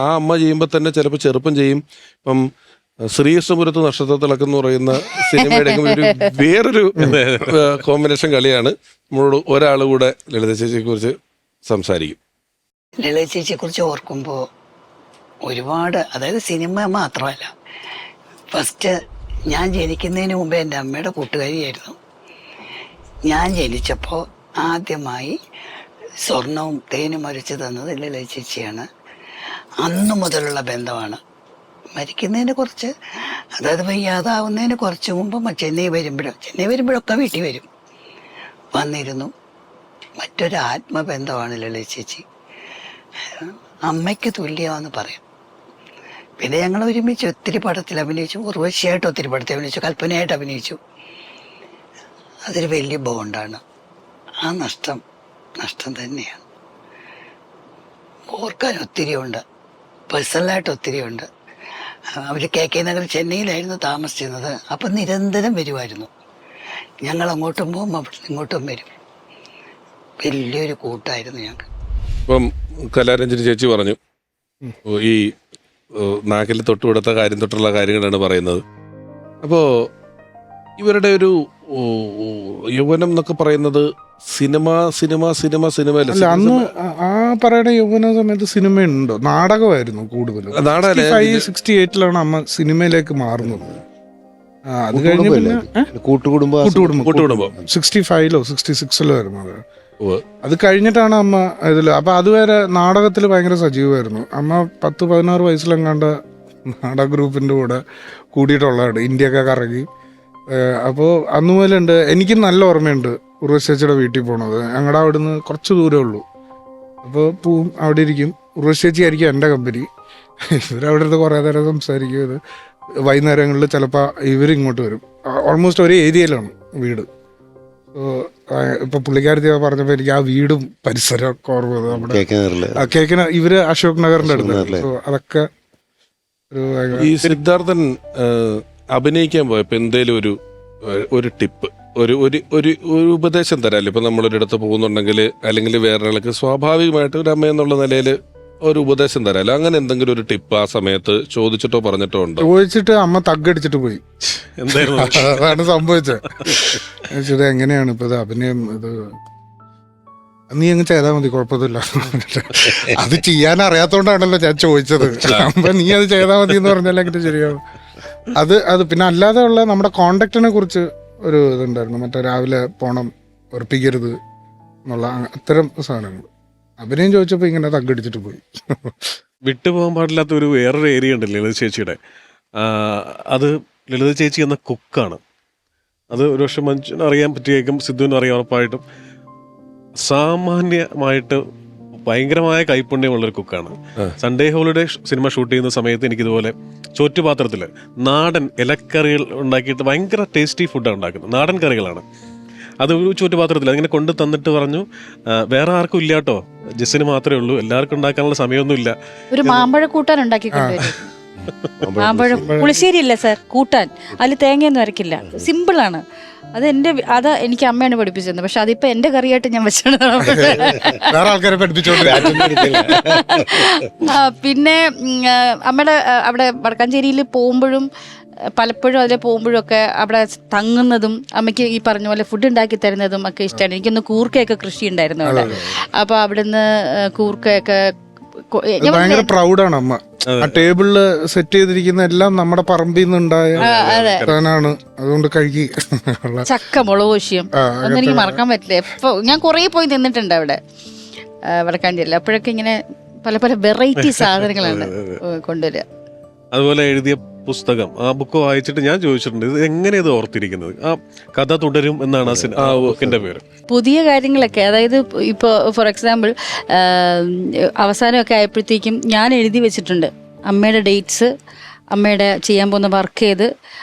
ആ അമ്മ ചെയ്യുമ്പോൾ തന്നെ ചിലപ്പോൾ ചെറുപ്പം ചെയ്യും. ഇപ്പം ശ്രീകൃഷ്ണപുരത്ത് നക്ഷത്രത്തിളക്കം എന്ന് പറയുന്ന സിനിമയുടെ വേറൊരു കോമ്പിനേഷൻ കളിയാണ്. നമ്മളോട് ഒരാൾ കൂടെ ലളിത ചേച്ചിയെ കുറിച്ച് സംസാരിക്കും. ലളിത ചേച്ചിയെ കുറിച്ച് ഓർക്കുമ്പോൾ ഒരുപാട്, അതായത് സിനിമ മാത്രമല്ല, ഫസ്റ്റ് ഞാൻ ജനിക്കുന്നതിന് മുമ്പേ എൻ്റെ അമ്മയുടെ കൂട്ടുകാരിയായിരുന്നു. ഞാൻ ജനിച്ചപ്പോൾ ആദ്യമായി സ്വർണവും തേനും അരച്ച് തന്നത് ലളിത ചേച്ചിയാണ്. അന്നു മുതലുള്ള ബന്ധമാണ്. മരിക്കുന്നതിന് കുറച്ച്, അതായത് വയ്യാതാവുന്നതിന് കുറച്ച് മുമ്പ് ചെന്നൈ വരുമ്പോഴൊക്കെ വീട്ടിൽ വരും, വന്നിരുന്നു. മറ്റൊരു ആത്മബന്ധമാണ് ലളിത ചേച്ചി. അമ്മയ്ക്ക് തുല്യമാണെന്ന് പറയാം. പിന്നെ ഞങ്ങൾ ഒരുമിച്ച് ഒത്തിരി പടത്തിൽ അഭിനയിച്ചു, ഉർവശിയായിട്ട് ഒത്തിരി പടത്തിൽ അഭിനയിച്ചു, കൽപ്പനയായിട്ട് അഭിനയിച്ചു. അതൊരു വലിയ ബോണ്ടാണ്. ആ നഷ്ടം തന്നെയാണ്. ഓർക്കാൻ ഒത്തിരിയുണ്ട്, പേഴ്സണലായിട്ട് ഒത്തിരിയുണ്ട്. അവർ KK നഗർ ചെന്നൈയിലായിരുന്നു താമസിച്ചിരുന്നത്. അപ്പം നിരന്തരം വരുമായിരുന്നു. ഞങ്ങൾ അങ്ങോട്ടും പോകും, അവിടെ ഇങ്ങോട്ടും വരും. വലിയൊരു കൂട്ടായിരുന്നു ഞങ്ങൾക്ക്. ഇപ്പം കലാരഞ്ജനി ചേച്ചി പറഞ്ഞു ഈ നാക്കിൽ തൊട്ടുകൊടുത്ത കാര്യം തൊട്ടുള്ള കാര്യങ്ങളാണ് പറയുന്നത്. അപ്പോൾ ഇവരുടെ ഒരു യൗവനം എന്നൊക്കെ പറയുന്നത് സിനിമ അല്ല, അന്ന് ആ പറയുന്ന യൗവന സമയത്ത് സിനിമയുണ്ടോ? നാടകമായിരുന്നു കൂടുതലും. 68 അമ്മ സിനിമയിലേക്ക് മാറുന്നത്. അത് കഴിഞ്ഞ് പിന്നെ കൂട്ടുകുടുംബം 65 66 വരുന്നത്. അത് കഴിഞ്ഞിട്ടാണ് അമ്മ ഇതിൽ. അപ്പൊ അതുവരെ നാടകത്തിൽ ഭയങ്കര സജീവമായിരുന്നു അമ്മ. 10-16 വയസ്സിലെങ്ങാണ്ട് നാടക ഗ്രൂപ്പിന്റെ കൂടെ കൂടിയിട്ടുള്ളതാണ്, ഇന്ത്യയൊക്കെ കറങ്ങി. അപ്പോൾ അന്ന് മുതലുണ്ട്. എനിക്ക് നല്ല ഓർമ്മയുണ്ട് ഉർവശിയുടെ വീട്ടിൽ പോണത്. ഞങ്ങളുടെ അവിടുന്ന് കുറച്ച് ദൂരമേ ഉള്ളൂ. അപ്പോൾ പോവും, അവിടെ ഇരിക്കും. ഉർവശി ആയിരിക്കും എൻ്റെ കമ്പനി. ഇവരവിടെ നിന്ന് കുറേ നേരം സംസാരിക്കും. ഇത് വൈകുന്നേരങ്ങളിൽ ചിലപ്പോൾ ഇവരിങ്ങോട്ട് വരും. ഓൾമോസ്റ്റ് ഒരേ ഏരിയയിലാണ് വീട്. ഇപ്പൊ പുള്ളിക്കാരത്തി പറഞ്ഞപ്പോ എനിക്ക് ആ വീടും പരിസരം ഒക്കെ ഓർമ്മ വന്നു. നമ്മുടെ കേക്കിന് ഇവര് അശോക് നഗറിന്റെ അടുത്ത്. സോ അതൊക്കെ ഈ സിദ്ധാർത്ഥൻ അഭിനയിക്കാൻ പോയപ്പോ എന്തേലും ഒരു ടിപ്പ്, ഒരു ഉപദേശം തരാമല്ലോ. ഇപ്പൊ നമ്മളൊരിടത്ത് പോകുന്നുണ്ടെങ്കിൽ അല്ലെങ്കിൽ വേറൊരാൾക്ക് സ്വാഭാവികമായിട്ട് ഒരു അമ്മ എന്നുള്ള നിലയിൽ ഒരു ഉപദേശം തരാമല്ലോ. അങ്ങനെ എന്തെങ്കിലും ഒരു ടിപ്പ് ആ സമയത്ത് ചോദിച്ചിട്ടോ പറഞ്ഞിട്ടോ ഉണ്ടോ? ചോദിച്ചിട്ട് അമ്മ തగ్గടിച്ചിട്ട് പോയി. എന്തായിരുന്നു? അതാണ് സംഭവിച്ചത്. ചോദിച്ചത് എങ്ങനെയാണ് ഇപ്പൊ ഇത് അഭിനയം, ഇത് നീ അങ്ങ് ചെയ്താൽ മതി, കുഴപ്പമൊന്നുമില്ല. അത് ചെയ്യാൻ അറിയാത്തോണ്ടാണല്ലോ ഞാൻ ചോദിച്ചത്. അപ്പൊ നീ അത് ചെയ്താൽ മതി എന്ന് പറഞ്ഞാൽ എങ്ങനെ ശരിയാവും? അത് പിന്നെ അല്ലാതെ ഉള്ള നമ്മുടെ കോണ്ടാക്റ്റിനെ കുറിച്ച് ഒരു ഇതുണ്ടായിരുന്നു. മറ്റേ രാവിലെ പോണം, ഉറപ്പിക്കരുത് എന്നുള്ള അത്തരം സാധനങ്ങൾ. അഭിനയം ചോദിച്ചപ്പോൾ ഇങ്ങനെ തగ్గടിച്ചിട്ട് പോയി. വിട്ടുപോകാൻ പാടില്ലാത്ത ഒരു വേറൊരു ഏരിയ ഉണ്ട് ലളിത ചേച്ചിയുടെ. അത് ലളിത ചേച്ചി എന്ന കുക്കാണ്. അത് ഒരു പക്ഷെ മനുഷ്യന് അറിയാൻ പറ്റിയേക്കും, സിദ്ധുവിന് അറിയാം ഉറപ്പായിട്ടും. സാമാന്യമായിട്ട് ഭയങ്കരമായ കൈപ്പുണ്യമുള്ളൊരു കുക്കാണ്. സൺഡേ ഹോളിഡേ സിനിമ ഷൂട്ട് ചെയ്യുന്ന സമയത്ത് എനിക്കിതുപോലെ ചോറ്റുപാത്രത്തിൽ നാടൻ ഇലക്കറികൾ ഉണ്ടാക്കിയിട്ട് ഭയങ്കര ടേസ്റ്റി ഫുഡാണ് ഉണ്ടാക്കുന്നത്. നാടൻ കറികളാണ്. അത് ഒരു ചോറ്റുപാത്രത്തിൽ അതിങ്ങനെ കൊണ്ട് തന്നിട്ട് പറഞ്ഞു, വേറെ ആർക്കും ഇല്ല കേട്ടോ, ജസ്സിന് മാത്രമേ ഉള്ളൂ, എല്ലാവർക്കും ഉണ്ടാക്കാനുള്ള സമയമൊന്നുമില്ല. ഒരു മാമ്പഴ കൂട്ടാൻ ഉണ്ടാക്കി കൊണ്ടുവരും. മാമ്പഴം പുളിശ്ശേരി ഇല്ല സാർ, കൂട്ടാൻ. അതിൽ തേങ്ങയൊന്നും അരക്കില്ല, സിമ്പിളാണ്. അത് എനിക്ക് അമ്മയാണ് പഠിപ്പിച്ചത്. പക്ഷെ അതിപ്പോ എന്റെ കറിയായിട്ട് ഞാൻ വെച്ചാണ്. വേറെ ആൾക്കാരെ പഠിപ്പിച്ചോണ്ട് പിന്നെ അമ്മയുടെ അവിടെ വടക്കാഞ്ചേരിയിൽ പോകുമ്പോഴും പലപ്പോഴും അതിൽ പോകുമ്പോഴൊക്കെ അവിടെ തങ്ങുന്നതും അമ്മയ്ക്ക് ഈ പറഞ്ഞ പോലെ ഫുഡ് ഉണ്ടാക്കി തരുന്നതും ഒക്കെ ഇഷ്ടമാണ്. എനിക്കൊന്ന് കൂർക്കയൊക്കെ കൃഷി ഉണ്ടായിരുന്നു അവിടെ. അപ്പൊ അവിടുന്ന് കൂർക്കയൊക്കെ ഭയങ്കര പ്രൗഡാണ് അമ്മ. ആ ടേബിളില് സെറ്റ് ചെയ്തിരിക്കുന്ന എല്ലാം നമ്മുടെ പറമ്പിൽ നിന്നുണ്ടായ സാധനമാണ്. അതുകൊണ്ട് കഴുകി ചക്ക മുളക് കോശിയും അതൊന്നും എനിക്ക് മറക്കാൻ പറ്റില്ല. എപ്പോ ഞാൻ കുറേ പോയി നിന്നിട്ടുണ്ട് അവിടെ വടക്കാഞ്ചേരിയിൽ. അപ്പോഴൊക്കെ ഇങ്ങനെ പല പല വെറൈറ്റി സാധനങ്ങളാണ് കൊണ്ടുവരിക. അതുപോലെ എഴുതിയ പുസ്തകം, ആ ബുക്ക് വായിച്ചിട്ട് ഞാൻ ചോദിച്ചിട്ടുണ്ട്, ഇത് എങ്ങനെയത് ഓർത്തിരിക്കുന്നത്? ആ കഥ തുടരും എന്നാണ് ആ ബുക്കിന്റെ പേര്. പുതിയ കാര്യങ്ങളൊക്കെ, അതായത് ഇപ്പോൾ ഫോർ എക്സാമ്പിൾ അവസാനമൊക്കെ ആയപ്പോഴത്തേക്കും ഞാൻ എഴുതി വെച്ചിട്ടുണ്ട് അമ്മയുടെ ഡേറ്റ്സ്, അമ്മയുടെ ചെയ്യാൻ പോകുന്ന വർക്ക്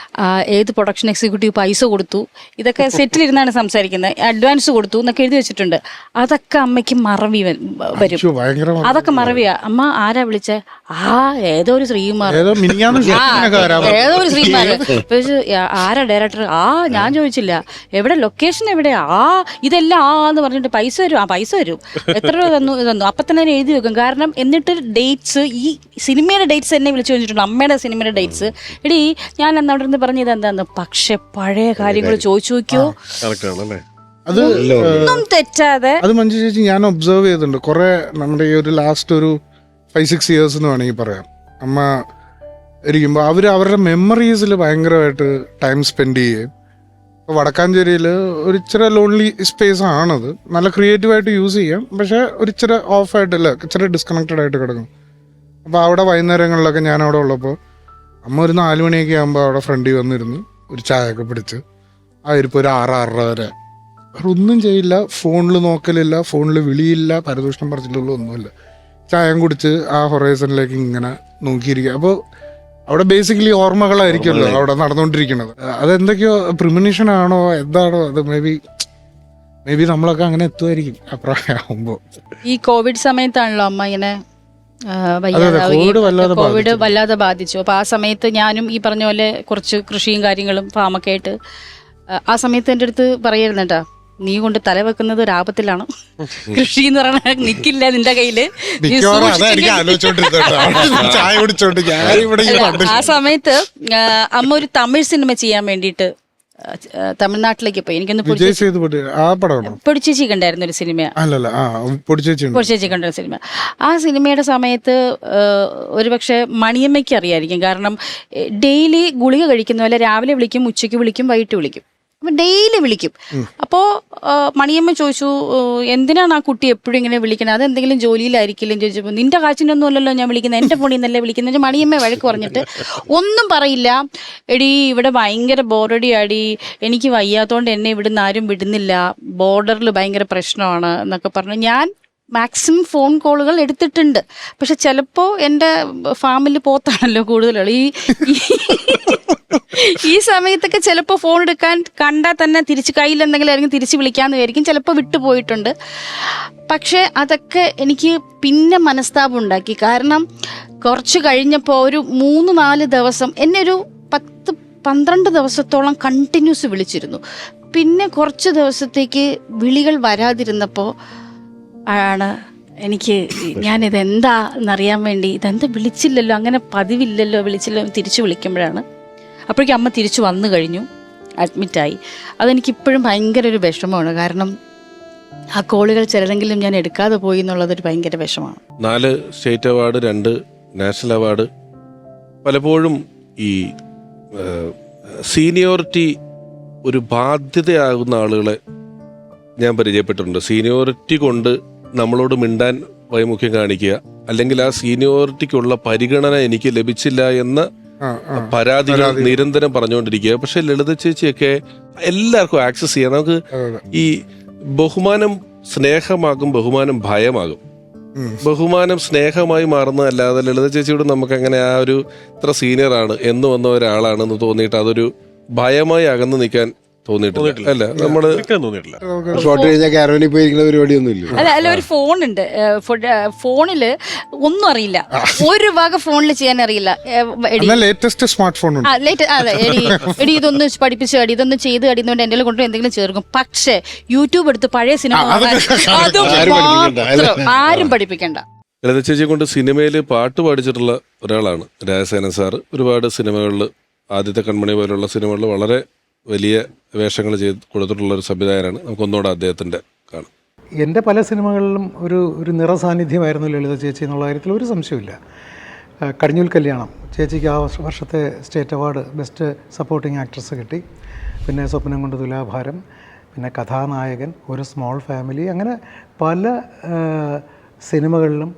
ഏത് പ്രൊഡക്ഷൻ എക്സിക്യൂട്ടീവ് പൈസ കൊടുത്തു, ഇതൊക്കെ സെറ്റിലിരുന്നാണ് സംസാരിക്കുന്നത്, അഡ്വാൻസ് കൊടുത്തു എന്നൊക്കെ എഴുതി വെച്ചിട്ടുണ്ട്. അതൊക്കെ അമ്മയ്ക്ക് മറവി വരും. അതൊക്കെ മറവിയാ. അമ്മ ആരാ വിളിച്ചേ? ഏതോ ഒരു ശ്രീകുമാർ, ഏതോ ഒരു ശ്രീകുമാർ. ആരാ ഡയറക്ടർ? ഞാൻ ചോദിച്ചില്ല. എവിടെ ലൊക്കേഷൻ എവിടെയാ? ഇതെല്ലാം എന്ന് പറഞ്ഞിട്ട് പൈസ വരും. പൈസ വരും. എത്ര രൂപ തന്നു? അപ്പൊ തന്നെ എഴുതി വെക്കും. കാരണം എന്നിട്ട് ഡേറ്റ്സ്, ഈ സിനിമയുടെ ഡേറ്റ്സ് എന്നെ വിളിച്ചു ചോദിച്ചിട്ടുണ്ട്. അമ്മയുടെ സിനിമയുടെ ഡേറ്റ്സ്. എടീ ഞാൻ അന്ന് അവിടെ നിന്ന് പറഞ്ഞത് എന്താന്ന്, പക്ഷെ പഴയ കാര്യങ്ങൾ ചോദിച്ചു നോക്കിയോ, അത് ഒന്നും തെറ്റാതെ. അത് മഞ്ജു ചേച്ചി ഞാൻ ഒബ്സർവ് ചെയ്തിട്ടുണ്ട് കുറെ. നമ്മുടെ ഈ ഒരു ലാസ്റ്റ് ഒരു 5-6 years എന്ന് വേണമെങ്കിൽ പറയാം, അമ്മ ഇരിക്കുമ്പോൾ അവരുടെ മെമ്മറീസിൽ ഭയങ്കരമായിട്ട് ടൈം സ്പെൻഡ് ചെയ്യുകയും. ഇപ്പോൾ വടക്കാഞ്ചേരിയിൽ ഒരു ഇച്ചിരി ലോൺലി സ്പേസ് ആണത്. നല്ല ക്രിയേറ്റീവായിട്ട് യൂസ് ചെയ്യാം, പക്ഷെ ഒരു ഇച്ചിരി ഓഫായിട്ടല്ല, ഇച്ചിരി ഡിസ്കണക്റ്റഡ് ആയിട്ട് കിടക്കും. അപ്പോൾ അവിടെ വൈകുന്നേരങ്ങളിലൊക്കെ ഞാൻ അവിടെ ഉള്ളപ്പോൾ അമ്മ ഒരു 4 മണിയൊക്കെ ആകുമ്പോൾ അവിടെ ഫ്രണ്ടിൽ വന്നിരുന്ന് ഒരു ചായയൊക്കെ പിടിച്ച് ആയിരിക്കും ഒരു 6-6:30 വരെ. അവിടെ ഒന്നും ചെയ്യില്ല, ഫോണിൽ നോക്കലില്ല, ഫോണിൽ വിളിയില്ല, പരദൂഷണം പറച്ചിലുള്ള ഒന്നുമില്ല. ചായം കുടിച്ച് ആ ഹൊറൈസണിലേക്ക് ഇങ്ങനെ നോക്കിയിരിക്കുക. അപ്പോൾ അവിടെ ബേസിക്കലി ഓർമ്മകളായിരിക്കുമല്ലോ അവിടെ നടന്നുകൊണ്ടിരിക്കുന്നത്. അതെന്തൊക്കെയോ പ്രിമണിഷൻ ആണോ എന്താണോ അത്, മേ ബി നമ്മളൊക്കെ അങ്ങനെ എത്തുമായിരിക്കും അപ്രായമാകുമ്പോൾ. ഈ കോവിഡ് സമയത്താണല്ലോ അമ്മ ഇങ്ങനെ കോവിഡ് വല്ലാതെ ബാധിച്ചു. അപ്പൊ ആ സമയത്ത് ഞാനും ഈ പറഞ്ഞ പോലെ കുറച്ച് കൃഷിയും കാര്യങ്ങളും ഫാമൊക്കെ ആയിട്ട് ആ സമയത്ത് എൻ്റെ അടുത്ത് പറയായിരുന്നു, കേട്ടാ നീ കൊണ്ട് തല വെക്കുന്നത് ഒരു ആപത്തിലാണ്, കൃഷി എന്ന് പറഞ്ഞാൽ നിക്കില്ല നിന്റെ കയ്യില്. ആ സമയത്ത് അമ്മ ഒരു തമിഴ് സിനിമ ചെയ്യാൻ വേണ്ടിയിട്ട് തമിഴ്നാട്ടിലേക്ക് പോയി. എനിക്കൊന്ന് പൊടിച്ചേച്ചി കണ്ടായിരുന്നു ഒരു സിനിമ, പൊടിച്ചേച്ചി കണ്ട സിനിമ. ആ സിനിമയുടെ സമയത്ത് ഒരുപക്ഷെ മണിയമ്മയ്ക്ക് അറിയായിരിക്കും. കാരണം ഡെയിലി ഗുളിക കഴിക്കുന്ന പോലെ രാവിലെ വിളിക്കും, ഉച്ചയ്ക്ക് വിളിക്കും, വൈകിട്ട് വിളിക്കും. അപ്പം ഡെയിലി വിളിക്കും. അപ്പോൾ മണിയമ്മ ചോദിച്ചു, എന്തിനാണ് ആ കുട്ടി എപ്പോഴും ഇങ്ങനെ വിളിക്കുന്നത്? അത് എന്തെങ്കിലും ജോലിയിലായിരിക്കില്ലെന്ന് ചോദിച്ചപ്പോൾ, നിന്റെ കാച്ചിനൊന്നും അല്ലല്ലോ ഞാൻ വിളിക്കുന്നത്, എൻ്റെ ഫോണിൽ നിന്നല്ലേ വിളിക്കുന്നത്. മണിയമ്മ വഴക്ക് പറഞ്ഞിട്ട് ഒന്നും പറയില്ല. എടീ ഇവിടെ ഭയങ്കര ബോറടി ആടി, എനിക്ക് വയ്യാത്തോണ്ട് എന്നെ ഇവിടുന്ന് ആരും വിടുന്നില്ല, ബോർഡറിൽ ഭയങ്കര പ്രശ്നമാണ് എന്നൊക്കെ പറഞ്ഞു. ഞാൻ മാക്സിമം ഫോൺ കോളുകൾ എടുത്തിട്ടുണ്ട്. പക്ഷെ ചിലപ്പോൾ എൻ്റെ ഫാമിലി പോത്താണല്ലോ കൂടുതലുള്ള ഈ സമയത്തൊക്കെ ചിലപ്പോൾ ഫോൺ എടുക്കാൻ കണ്ടാൽ തന്നെ തിരിച്ച് കയ്യിൽ എന്തെങ്കിലും ആയിരിക്കും തിരിച്ച് വിളിക്കാമെന്ന് വിചാരിക്കും. ചിലപ്പോൾ വിട്ടുപോയിട്ടുണ്ട്. പക്ഷെ അതൊക്കെ എനിക്ക് പിന്നെ മനസ്താപം ഉണ്ടാക്കി. കാരണം കുറച്ച് കഴിഞ്ഞപ്പോൾ ഒരു 3-4 ദിവസം എന്നെ ഒരു 10-12 ദിവസത്തോളം കണ്ടിന്യൂസ് വിളിച്ചിരുന്നു. പിന്നെ കുറച്ച് ദിവസത്തേക്ക് വിളികൾ വരാതിരുന്നപ്പോൾ ആണ് ഞാനിത് എന്താണെന്നറിയാൻ വേണ്ടി, ഇതെന്താ വിളിച്ചില്ലല്ലോ, അങ്ങനെ പതിവില്ലല്ലോ, വിളിച്ചില്ലോ, തിരിച്ചു വിളിക്കുമ്പോഴാണ്. അപ്പോഴേക്കും അമ്മ തിരിച്ചു വന്നു കഴിഞ്ഞു, അഡ്മിറ്റായി. അതെനിക്കിപ്പോഴും ഭയങ്കര ഒരു വിഷമമാണ്. കാരണം ആ കോളുകൾ ചിലതെങ്കിലും ഞാൻ എടുക്കാതെ പോയി എന്നുള്ളതൊരു ഭയങ്കര വിഷമമാണ്. 4 സ്റ്റേറ്റ് അവാർഡ്, 2 നാഷണൽ അവാർഡ്. പലപ്പോഴും ഈ സീനിയോറിറ്റി ഒരു ബാധ്യതയാകുന്ന ആളുകളെ ഞാൻ പരിചയപ്പെട്ടിട്ടുണ്ട്. സീനിയോറിറ്റി കൊണ്ട് നമ്മളോട് മിണ്ടാൻ വൈമുഖ്യം കാണിക്കുക, അല്ലെങ്കിൽ ആ സീനിയോറിറ്റിക്കുള്ള പരിഗണന എനിക്ക് ലഭിച്ചില്ല എന്ന പരാതികൾ നിരന്തരം പറഞ്ഞുകൊണ്ടിരിക്കുക. പക്ഷെ ലളിത ചേച്ചിയൊക്കെ എല്ലാവർക്കും ആക്സസ് ചെയ്യാം. നമുക്ക് ഈ ബഹുമാനം സ്നേഹമാകും, ബഹുമാനം ഭയമാകും. ബഹുമാനം സ്നേഹമായി മാറുന്നതല്ലാതെ ലളിത ചേച്ചിയോട് നമുക്ക് അങ്ങനെ ആ ഒരു ഇത്ര സീനിയറാണ് എന്ന് വന്ന ഒരാളാണെന്ന് തോന്നിയിട്ട് അതൊരു ഭയമായി അകന്നു നിൽക്കാൻ തോന്നിയിട്ടില്ല അല്ല നമ്മള് ഒരിക്കലും തോന്നിയിട്ടില്ല. ഷോട്ട് കഴിഞ്ഞാൽ കാരോനിൽ പോയിരിക്കുന്ന പരിപാടിയൊന്നും ഇല്ല. അല്ല ഒരു ഫോണുണ്ട്. ഫോണില് ഒന്നും അറിയില്ല, ഒരു വക ഫോണിൽ ചെയ്യാൻ അറിയില്ല. ലേറ്റസ്റ്റ് സ്മാർട്ട് ഫോൺ ഉണ്ട്. അതെ, എടി ഇതൊന്ന് പഠിപ്പിച്ചു അടി, ഇതൊന്ന് ചെയ്ത് അടിന്നുകൊണ്ട് എന്റെ കൊണ്ട് എന്തെങ്കിലും ചേർക്കും. പക്ഷേ യൂട്യൂബ് എടുത്ത് പഴയ സിനിമ ആരും പഠിപ്പിക്കണ്ട. ലളിത ചേച്ചിയെ കൊണ്ട് സിനിമയിൽ പാട്ട് പാടിച്ചിട്ടുള്ള ഒരാളാണ് രാജസേനൻ സാറ്. ഒരുപാട് സിനിമകളിൽ, ആദ്യത്തെ കൺമണി പോലുള്ള സിനിമകളിൽ വളരെ വലിയ വേഷങ്ങൾ ചെയ്ത് കൊടുത്തിട്ടുള്ള ഒരു സംവിധായകനാണ്. നമുക്കൊന്നുകൂടെ അദ്ദേഹത്തിൻ്റെ കാണാം. എൻ്റെ പല സിനിമകളിലും ഒരു നിറസാന്നിധ്യമായിരുന്നു ലളിത ചേച്ചി എന്നുള്ള കാര്യത്തിൽ ഒരു സംശയമില്ല. കടിഞ്ഞൂൽ കല്യാണം ചേച്ചിക്ക് ആ വർഷത്തെ state award best supporting actress കിട്ടി. പിന്നെ സ്വപ്നം കൊണ്ട് തുലാഭാരം, പിന്നെ കഥാനായകൻ, ഒരു സ്മോൾ ഫാമിലി, അങ്ങനെ പല സിനിമകളിലും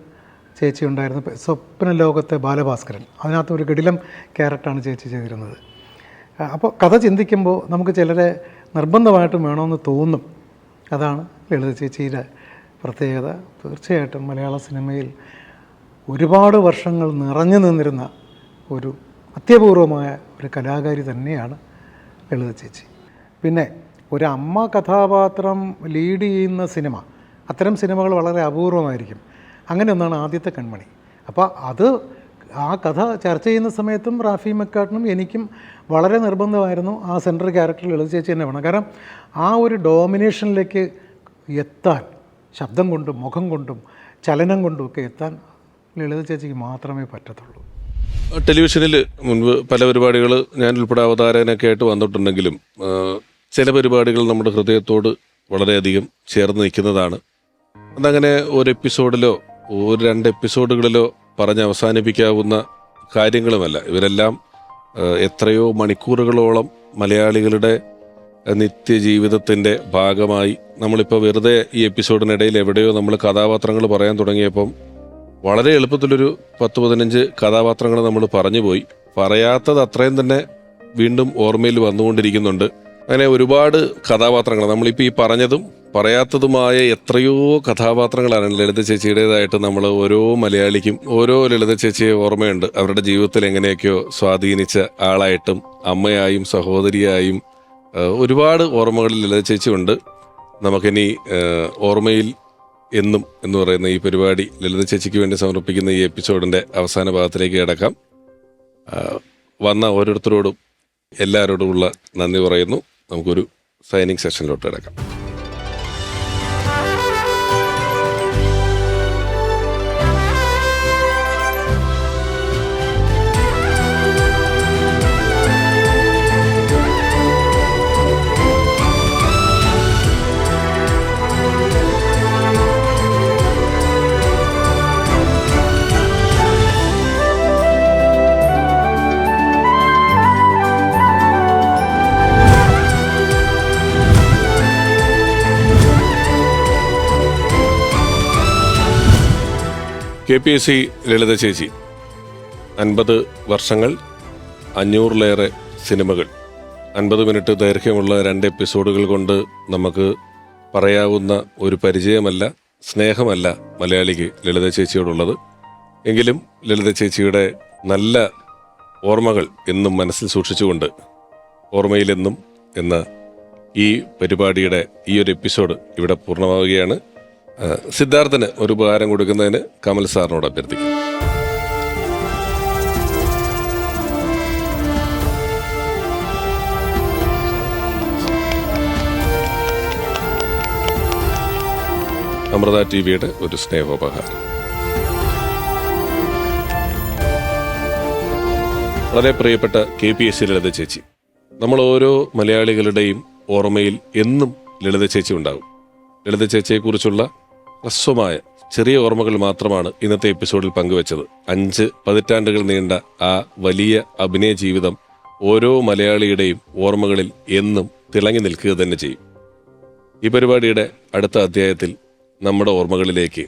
ചേച്ചി ഉണ്ടായിരുന്നു. സ്വപ്ന ലോകത്തെ ബാലഭാസ്കരൻ, അതിനകത്ത് ഒരു ഗഡിലം ക്യാരക്ടറാണ് ചേച്ചി ചെയ്തിരുന്നത്. അപ്പോൾ കഥ ചിന്തിക്കുമ്പോൾ നമുക്ക് ചിലരെ നിർബന്ധമായിട്ടും വേണമെന്ന് തോന്നും. അതാണ് ലളിത ചേച്ചിയുടെ പ്രത്യേകത. തീർച്ചയായിട്ടും മലയാള സിനിമയിൽ ഒരുപാട് വർഷങ്ങൾ നിറഞ്ഞു നിന്നിരുന്ന ഒരു അത്യപൂർവമായ ഒരു കലാകാരി തന്നെയാണ് ലളിത ചേച്ചി. പിന്നെ ഒരു അമ്മ കഥാപാത്രം ലീഡ് ചെയ്യുന്ന സിനിമ, അത്തരം സിനിമകൾ വളരെ അപൂർവമായിരിക്കും. അങ്ങനെ ഒന്നാണ് ആദ്യത്തെ കൺമണി. അപ്പോൾ ആ കഥ ചർച്ച ചെയ്യുന്ന സമയത്തും റാഫി മെക്കാട്ടിനും എനിക്കും വളരെ നിർബന്ധമായിരുന്നു ആ സെൻട്രൽ ക്യാരക്ടർ ലളിത ചേച്ചി തന്നെ വേണം. കാരണം ആ ഒരു ഡോമിനേഷനിലേക്ക് എത്താൻ ശബ്ദം കൊണ്ടും മുഖം കൊണ്ടും ചലനം കൊണ്ടും ഒക്കെ എത്താൻ ലളിത ചേച്ചിക്ക് മാത്രമേ പറ്റത്തുള്ളൂ. ടെലിവിഷനിൽ മുൻപ് പല പരിപാടികൾ ഞാൻ ഉൾപ്പെടെ അവതാരകനൊക്കെ ആയിട്ട് വന്നിട്ടുണ്ടെങ്കിലും ചില പരിപാടികൾ നമ്മുടെ ഹൃദയത്തോട് വളരെയധികം ചേർന്ന് നിൽക്കുന്നതാണ്. അതങ്ങനെ ഒരു എപ്പിസോഡിലോ ഒരു 2 എപ്പിസോഡുകളിലോ പറഞ്ഞ് അവസാനിപ്പിക്കാവുന്ന കാര്യങ്ങളുമല്ല. ഇവരെല്ലാം എത്രയോ മണിക്കൂറുകളോളം മലയാളികളുടെ നിത്യജീവിതത്തിൻ്റെ ഭാഗമായി, നമ്മളിപ്പോൾ വെറുതെ ഈ എപ്പിസോഡിനിടയിൽ എവിടെയോ നമ്മൾ കഥാപാത്രങ്ങൾ പറയാൻ തുടങ്ങിയപ്പം വളരെ എളുപ്പത്തിലൊരു 10-15 കഥാപാത്രങ്ങൾ നമ്മൾ പറഞ്ഞു പോയി. പറയാത്തത് അത്രയും തന്നെ വീണ്ടും ഓർമ്മയിൽ വന്നുകൊണ്ടിരിക്കുന്നുണ്ട്. അങ്ങനെ ഒരുപാട് കഥാപാത്രങ്ങൾ നമ്മളിപ്പോൾ ഈ പറഞ്ഞതും പറയാത്തതുമായ എത്രയോ കഥാപാത്രങ്ങളാണ് ലളിത ചേച്ചിയുടേതായിട്ട് നമ്മൾ ഓരോ മലയാളിക്കും ഓരോ ലളിത ചേച്ചിയെ ഓർമ്മയുണ്ട്. അവരുടെ ജീവിതത്തിൽ എങ്ങനെയൊക്കെയോ സ്വാധീനിച്ച ആളായിട്ടും അമ്മയായും സഹോദരിയായും ഒരുപാട് ഓർമ്മകളിൽ ലളിത ചേച്ചി ഉണ്ട്. നമുക്കിനി ഓർമ്മയിൽ എന്നും എന്ന് പറയുന്ന ഈ പരിപാടി ലളിത ചേച്ചിക്ക് വേണ്ടി സമർപ്പിക്കുന്ന ഈ എപ്പിസോഡിൻ്റെ അവസാന ഭാഗത്തിലേക്ക് കിടക്കാം. വന്ന ഓരോരുത്തരോടും എല്ലാവരോടുമുള്ള നന്ദി പറയുന്നു. നമുക്കൊരു സൈനിങ് സെഷനിലോട്ട് കിടക്കാം. KPSC ലളിത ചേച്ചി 50 വർഷങ്ങൾ, 500-ലേറെ സിനിമകൾ, 50 മിനിറ്റ് ദൈർഘ്യമുള്ള 2 എപ്പിസോഡുകൾ കൊണ്ട് നമുക്ക് പറയാവുന്ന ഒരു പരിചയമല്ല, സ്നേഹമല്ല മലയാളിക്ക് ലളിത ചേച്ചിയോടുള്ളത്. എങ്കിലും ലളിത ചേച്ചിയുടെ നല്ല ഓർമ്മകൾ എന്നും മനസ്സിൽ സൂക്ഷിച്ചുകൊണ്ട് ഓർമ്മയിലെന്നും എന്ന ഈ പരിപാടിയുടെ ഈ ഒരു എപ്പിസോഡ് ഇവിടെ പൂർണ്ണമാവുകയാണ്. സിദ്ധാർത്ഥന് ഒരു ഉപഹാരം കൊടുക്കുന്നതിന് കമൽ സാറിനോട് അഭ്യർത്ഥിക്കും. അമൃത TV-യുടെ ഒരു സ്നേഹോപഹാരം. വളരെ പ്രിയപ്പെട്ട KPSC ലളിത ചേച്ചി, നമ്മൾ ഓരോ മലയാളികളുടെയും ഓർമ്മയിൽ എന്നും ലളിത ചേച്ചി ഉണ്ടാകും. ലളിത ചേച്ചിയെക്കുറിച്ചുള്ള ഹ്രസ്വമായ ചെറിയ ഓർമ്മകൾ മാത്രമാണ് ഇന്നത്തെ എപ്പിസോഡിൽ പങ്കുവച്ചത്. 5 പതിറ്റാണ്ടുകൾ നീണ്ട ആ വലിയ അഭിനയ ജീവിതം ഓരോ മലയാളിയുടെയും ഓർമ്മകളിൽ എന്നും തിളങ്ങി നിൽക്കുക തന്നെ ചെയ്യും. ഈ പരിപാടിയുടെ അടുത്ത അധ്യായത്തിൽ നമ്മുടെ ഓർമ്മകളിലേക്ക്